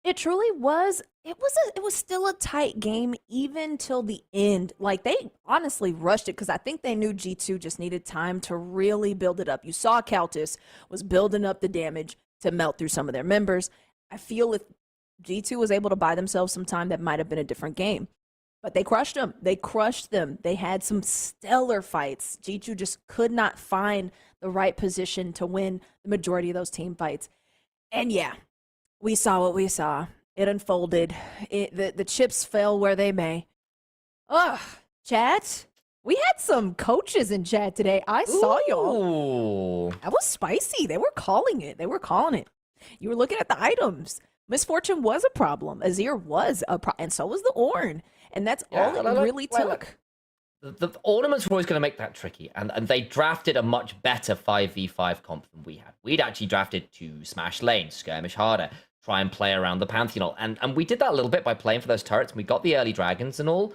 It truly was. It was still a tight game even till the end. Like, they honestly rushed it because I think they knew G2 just needed time to really build it up. You saw Kaltus was building up the damage to melt through some of their members. I feel if G2 was able to buy themselves some time, that might have been a different game. But they crushed them. They crushed them. They had some stellar fights. G2 just could not find the right position to win the majority of those team fights. And yeah, we saw what we saw. It unfolded. The chips fell where they may. Ugh, chat. We had some coaches in chat today. I saw y'all. That was spicy. They were calling it. They were calling it. You were looking at the items. Misfortune was a problem. Azir was a problem. And so was the Ornn. And that's all it really took. The ornaments were always going to make that tricky. And they drafted a much better 5v5 comp than we had. We'd actually drafted to smash lanes, skirmish harder, try and play around the Pantheon. And we did that a little bit by playing for those turrets. And we got the early dragons and all.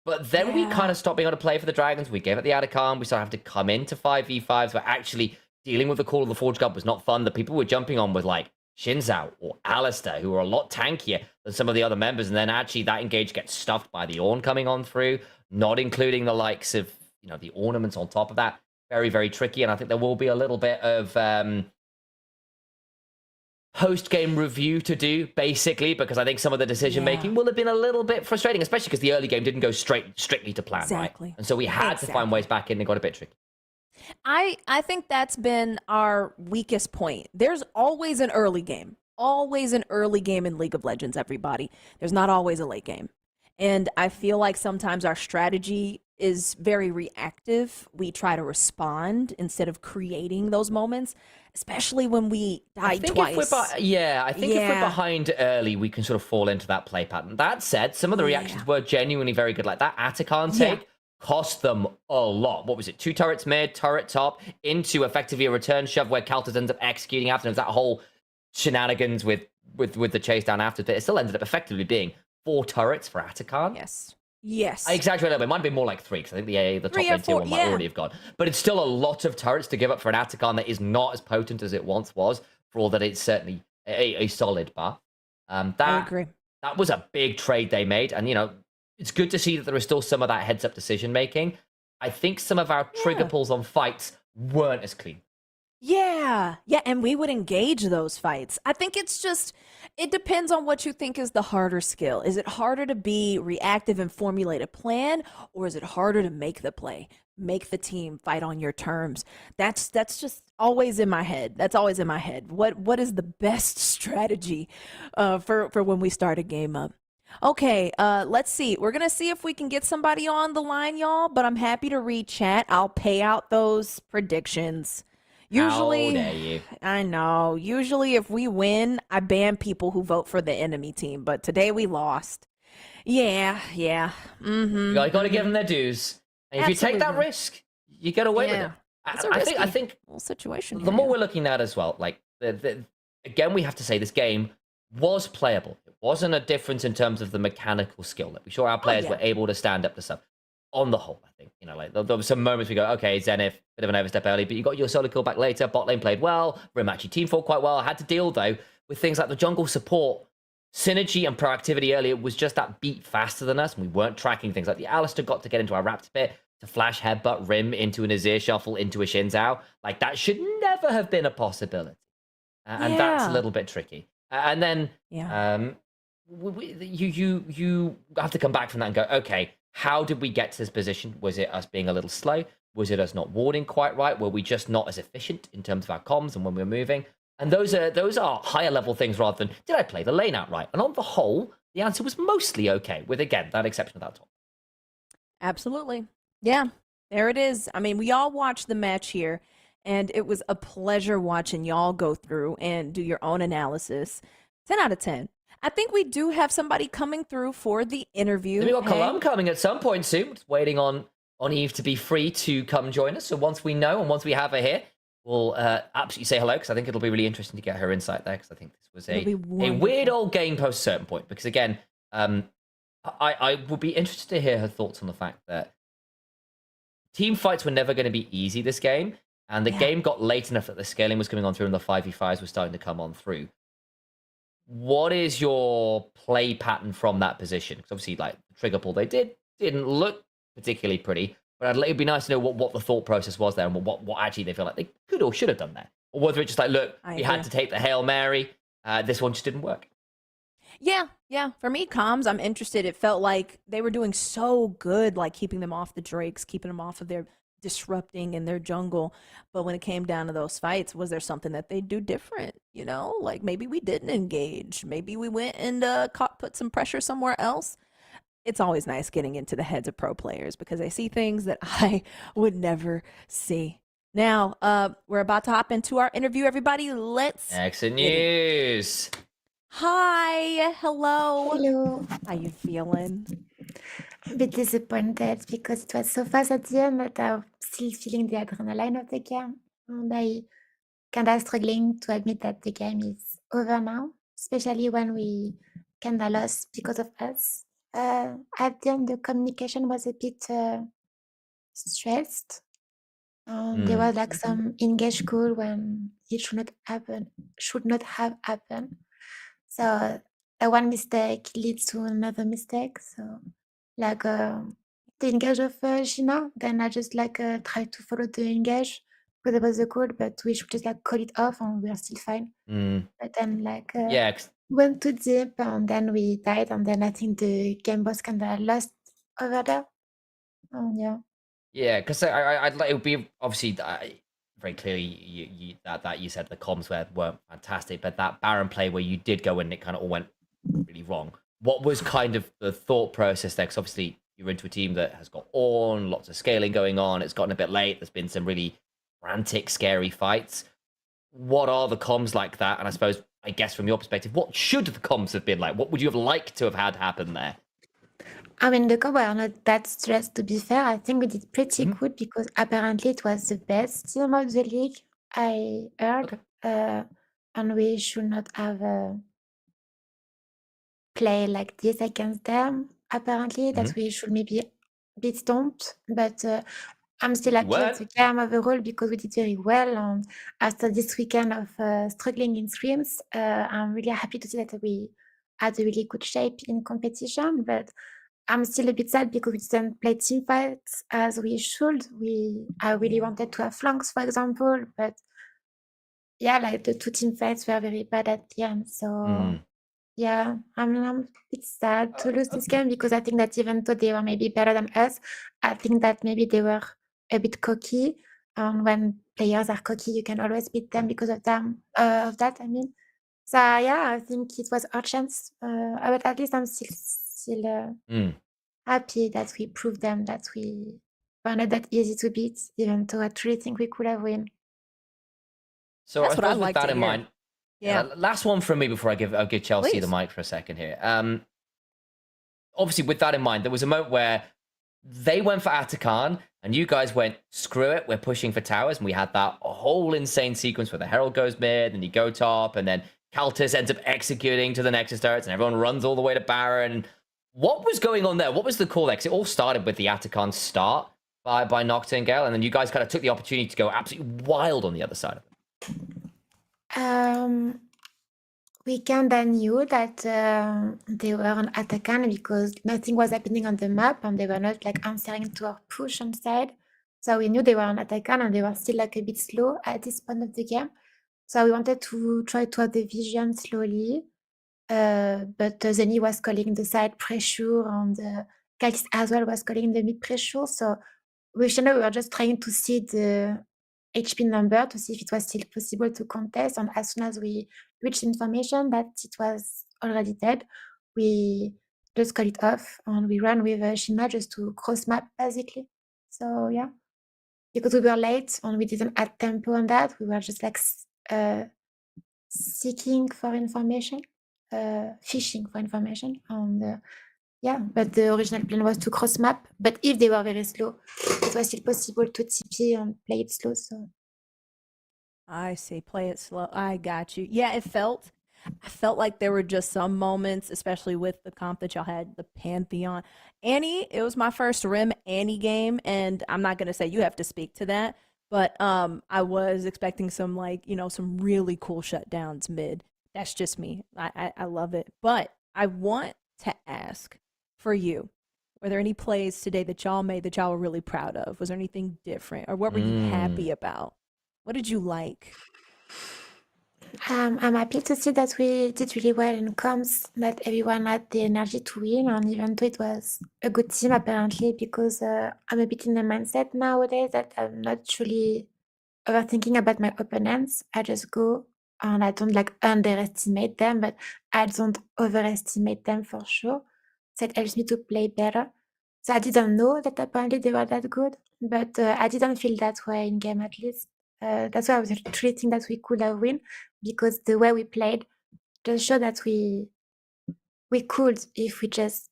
But then we kind of stopped being able to play for the dragons. We gave it the Atacam. We started having to come into 5v5s where actually dealing with the Call of the Forge God was not fun. The people we're jumping on was like Shinzao or Alistair, who are a lot tankier than some of the other members. And then actually that engage gets stuffed by the Ornn coming on through, not including the likes of, you know, the ornaments on top of that. Very, very tricky. And I think there will be a little bit of post-game review to do, basically, because I think some of the decision-making Yeah. will have been a little bit frustrating, especially because the early game didn't go strictly to plan, Exactly. right? And so we had to find ways back in and got a bit tricky. I think that's been our weakest point. There's always an early game. Always an early game in League of Legends, everybody. There's not always a late game. And I feel like sometimes our strategy is very reactive. We try to respond instead of creating those moments, especially when we die twice. I think if we're behind early, we can sort of fall into that play pattern. That said, some of the reactions were genuinely very good. Like that Atacon take cost them a lot. What was it? 2 turrets mid, turret top, into effectively a return shove where Kaltas ends up executing after. That whole shenanigans with the chase down after, but it still ended up effectively being 4 turrets for Atacon. Yes. I exaggerate a little bit. It might have been more like 3, because I think the top lane tier one might already have gone. But it's still a lot of turrets to give up for an Atacon that is not as potent as it once was, for all that it's certainly a solid buff. I agree. That was a big trade they made. And, it's good to see that there is still some of that heads-up decision-making. I think some of our trigger pulls on fights weren't as clean. Yeah, and we would engage those fights. I think it's just, it depends on what you think is the harder skill. Is it harder to be reactive and formulate a plan, or is it harder to make the play, make the team fight on your terms? That's just always in my head. That's always in my head. What is the best strategy for when we start a game up? Okay, let's see. We're gonna see if we can get somebody on the line, y'all. But I'm happy to read chat. I'll pay out those predictions. Usually, how dare you? I know. Usually, if we win, I ban people who vote for the enemy team. But today we lost. Yeah. You got to give them their dues. And if you take that risk, you get away with it. I think little situation. The more we're looking at as well, like again, we have to say this game was playable. It wasn't a difference in terms of the mechanical skill. Like we saw our players were able to stand up to stuff. On the whole, I think, like there were some moments we go, okay, Zenith, bit of an overstep early, but you got your solo kill back later. Bot lane played well. Rim actually team fought quite well. Had to deal, though, with things like the jungle support. Synergy and proactivity earlier was just that beat faster than us, and we weren't tracking things. Like the Alistair got to get into our Raptor pit to flash headbutt Rim into an Azir shuffle, into a Xin Zhao. Like, that should never have been a possibility. And that's a little bit tricky. And then you have to come back from that and go, okay, how did we get to this position? Was it us being a little slow? Was it us not warding quite right? Were we just not as efficient in terms of our comms and when we were moving? And those are higher level things rather than, did I play the lane out right? And on the whole, the answer was mostly okay, with, again, that exception of that top. Absolutely. Yeah, there it is. I mean, we all watched the match here, and it was a pleasure watching y'all go through and do your own analysis. 10 out of 10. I think we do have somebody coming through for the interview. We got Colum coming at some point soon. Just waiting on Eve to be free to come join us. So once we know and once we have her here, we'll absolutely say hello, because I think it'll be really interesting to get her insight there, because I think this was a weird old game post a certain point. Because again, I would be interested to hear her thoughts on the fact that team fights were never going to be easy this game, and the game got late enough that the scaling was coming on through and the 5v5s were starting to come on through. What is your play pattern from that position? Because obviously, like, the trigger pull they didn't look particularly pretty, but it'd be nice to know what the thought process was there and what actually they feel like they could or should have done there. Or whether it's just like, look, we had to take the Hail Mary, this one just didn't work. Yeah. For me, comms, I'm interested. It felt like they were doing so good, like keeping them off the Drakes, keeping them off of their disrupting in their jungle. But when it came down to those fights, was there something that they do different? Like maybe we didn't engage. Maybe we went and put some pressure somewhere else. It's always nice getting into the heads of pro players because they see things that I would never see. Now, we're about to hop into our interview, everybody. Let's Exit news. Hi, hello. Hello. How you feeling? A bit disappointed because it was so fast at the end that I'm still feeling the adrenaline of the game. And I kinda struggling to admit that the game is over now, especially when we kinda lost because of us. At the end, the communication was a bit stressed. There was like some engage call when it should not have happened. So one mistake leads to another mistake. So like the engage of Gina, then I just try to follow the engage because it was a goal, but we should just like call it off and we are still fine. But then like Yeah, 'cause- went too deep and then we died, and then I think the game was kind of lost over there. And yeah. yeah, because I'd like it would be obviously very clearly that you said the comms weren't fantastic, but that Baron play where you did go and it kind of all went really wrong. What was kind of the thought process there? Because obviously you're into a team that has got on lots of scaling going on. It's gotten a bit late. There's been some really frantic, scary fights. What are the comms like that? And I suppose, I guess from your perspective, what should the comms have been like? What would you have liked to have had happen there? I mean, the combo are not that stressed, to be fair. I think we did pretty good because apparently it was the best team of the league, I heard. And we should not have play like this against them, apparently, that we should maybe be stomped. But I'm still happy with the game overall because we did very well. And after this weekend of struggling in scrims, I'm really happy to see that we had a really good shape in competition. But I'm still a bit sad because we didn't play team fights as we should. I really wanted to have flanks, for example, but yeah, like the two team fights were very bad at the end. So yeah, I'm a bit sad to lose this game because I think that even though they were maybe better than us, I think that maybe they were a bit cocky. And when players are cocky, you can always beat them because of them. Of that, I mean. So yeah, I think it was our chance. But at least I'm still happy that we proved them that we were not that easy to beat, even though I truly think we could have won. So That's I what I suppose like with that to in hear. mind, Yeah. last one from me before I'll give Chelsea Please. the mic for a second here. Obviously, with that in mind, there was a moment where they went for Atakan, and you guys went, screw it, we're pushing for towers, and we had that whole insane sequence where the Herald goes mid, and you go top, and then Kaltis ends up executing to the Nexus turrets, and everyone runs all the way to Baron. What was going on there? What was the call there? 'Cause it all started with the Atakan start by Nocturne and Gale, and then you guys kind of took the opportunity to go absolutely wild on the other side of it. We kinda knew that they were on Atakan because nothing was happening on the map and they were not like answering to our push on side. So we knew they were on Atakan and they were still like a bit slow at this point of the game. So we wanted to try to have the vision slowly. But Zeni was calling the side pressure and Kalix as well was calling the mid pressure. So we were just trying to see the HP number to see if it was still possible to contest. And as soon as we reached information that it was already dead, we just cut it off and we ran with Shima just to cross map basically. So yeah, because we were late and we didn't add tempo on that, we were just like seeking for information, fishing for information. And yeah, but the original plan was to cross map. But if they were very slow, it was still possible to TP and play it slow. So I see. Play it slow. I got you. Yeah, I felt like there were just some moments, especially with the comp that y'all had, the Pantheon. Annie, it was my first Rim Annie game, and I'm not gonna say you have to speak to that, but I was expecting some some really cool shutdowns mid. That's just me. I love it. But I want to ask for you, were there any plays today that y'all made that y'all were really proud of? Was there anything different? Or what were you happy about? What did you like? I'm happy to see that we did really well in comms, that everyone had the energy to win, and even though it was a good team apparently, because I'm a bit in the mindset nowadays that I'm not truly overthinking about my opponents. I just go and I don't like underestimate them, but I don't overestimate them for sure. So it helps me to play better. So I didn't know that apparently they were that good, but I didn't feel that way in game at least. That's why I was treating that we could have win because the way we played just showed that we could if we just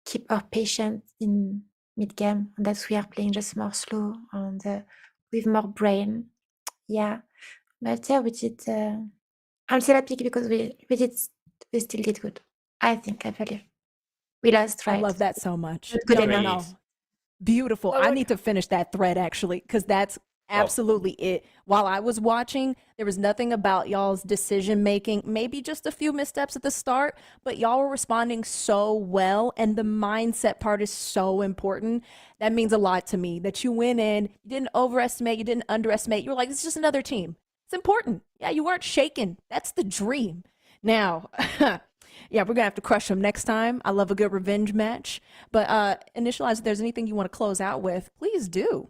keep our patience in mid game and that we are playing just more slow and with more brain. Yeah, but yeah, we did. I'm still happy because we still did good. I think I believe we lost, I right? love that so much. Not good No, enough. no. Beautiful. I need to finish that thread actually, because that's absolutely it. While I was watching, there was nothing about y'all's decision making, maybe just a few missteps at the start, but y'all were responding so well. And the mindset part is so important. That means a lot to me that you went in, you didn't overestimate, you didn't underestimate. You were like, it's just another team. It's important. Yeah, you weren't shaken. That's the dream. Now, yeah, we're going to have to crush them next time. I love a good revenge match. But Initialize, if there's anything you want to close out with, please do.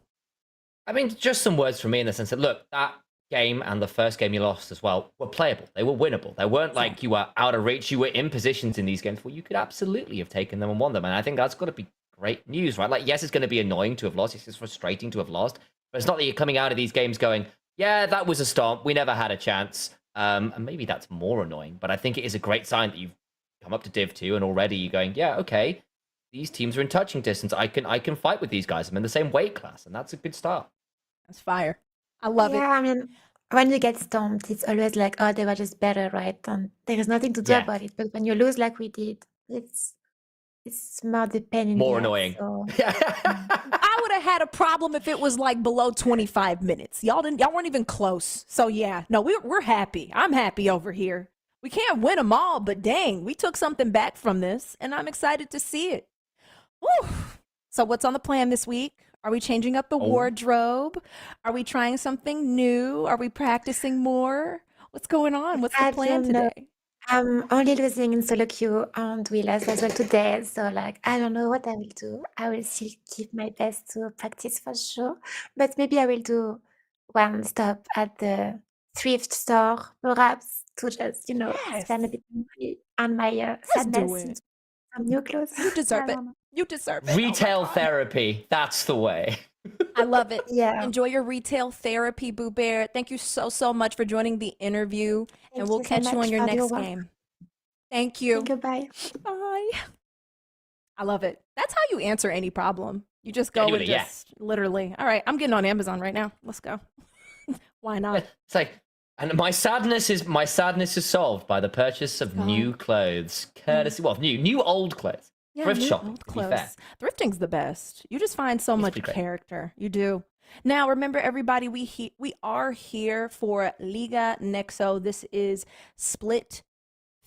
I mean, just some words from me in the sense that, look, that game and the first game you lost as well were playable. They were winnable. They weren't like you were out of reach. You were in positions in these games where you could absolutely have taken them and won them. And I think that's got to be great news, right? Like, yes, it's going to be annoying to have lost. Yes, it's frustrating to have lost. But it's not that you're coming out of these games going, yeah, that was a stomp. We never had a chance. And maybe that's more annoying. But I think it is a great sign that you've come up to Div 2 and already you're going, yeah, okay, these teams are in touching distance. I can fight with these guys. I'm in the same weight class. And that's a good start. That's fire. I love it. Yeah, I mean, when you get stomped, it's always like, oh, they were just better, right? And there is nothing to do Yeah. about it. But when you lose like we did, it's more the pain in More the annoying. ass. So I would have had a problem if it was like below 25 minutes. Y'all weren't even close. So yeah, no, we're happy. I'm happy over here. We can't win them all, but dang, we took something back from this, and I'm excited to see it. Woo. So what's on the plan this week? Are we changing up the wardrobe? Are we trying something new? Are we practicing more? What's going on? What's the I plan don't know. today? I'm only losing in solo queue and we lost as well today. So like I don't know what I will do. I will still keep my best to practice for sure. But maybe I will do one stop at the thrift store, perhaps to just, Yes. spend a bit of money on my Let's do sadness it. into some new clothes. You deserve I it. don't know. You deserve it. Oh my Retail God. therapy. That's the way. I love it. Yeah. Enjoy your retail therapy, Boo Bear. Thank you so much for joining the interview. Thank And we'll you so catch you much on your for your next work. game. Thank you. Thank you. Bye. Bye. I love it. That's how you answer any problem. You just go and Genuinely, yeah. just literally, all right, I'm getting on Amazon right now. Let's go. Why not? It's like, and my sadness is solved by the purchase of new clothes, courtesy, well, new old clothes. Thrift new shopping, old to be fair. Thrifting's the best. You just find so It's much pretty great. character. You do. Now, remember, everybody, we are here for Liga Nexo. This is split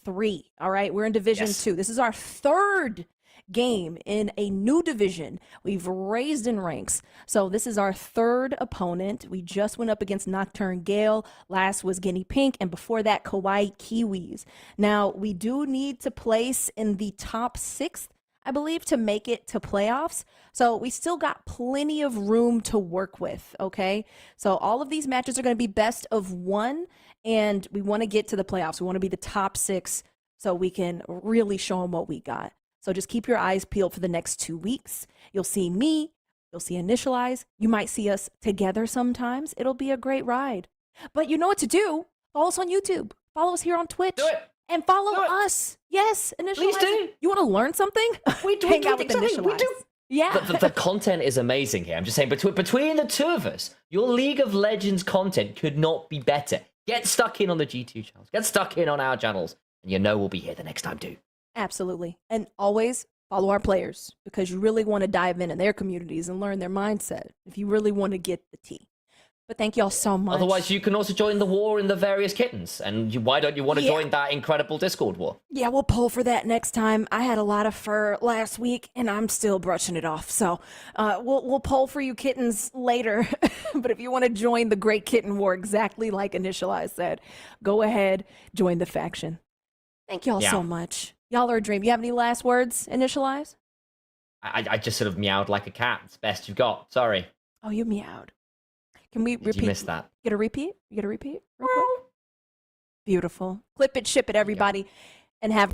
3. All right, we're in Division Yes. 2. This is our third game in a new division. We've raised in ranks. So this is our third opponent. We just went up against Nocturne Gale. Last was Guinea Pink, and before that, Kawaii Kiwis. Now, we do need to place in the top 6th, I believe, to make it to playoffs. So we still got plenty of room to work with, okay? So all of these matches are going to be best of 1, and we want to get to the playoffs. We want to be the top 6 so we can really show them what we got. So just keep your eyes peeled for the next 2 weeks. You'll see me, you'll see Initialize. You might see us together sometimes. It'll be a great ride. But you know what to do. Follow us on YouTube. Follow us here on Twitch. Do it. And follow Do it. us. Yes, Initialize. Please do. You want to learn something? We do. Hang out with Exactly. We Initialize. do. Yeah. The content is amazing here. I'm just saying, between the two of us, your League of Legends content could not be better. Get stuck in on the G2 channels. Get stuck in on our channels. And you know we'll be here the next time too. Absolutely. And always follow our players because you really want to dive into their communities and learn their mindset if you really want to get the tea. But thank y'all so much. Otherwise, you can also join the war in the various kittens. And why don't you want to join that incredible Discord war? Yeah, we'll pull for that next time. I had a lot of fur last week, and I'm still brushing it off. So we'll pull for you kittens later. But if you want to join the Great Kitten War, exactly like Initialize said, go ahead, join the faction. Thank y'all so much. Y'all are a dream. You have any last words, Initialize? I just sort of meowed like a cat. It's best you've got. Sorry. Oh, you meowed. Can we Did repeat? you miss that? Get a repeat? You get a repeat? Real quick? Beautiful. Clip it, ship it, everybody, and have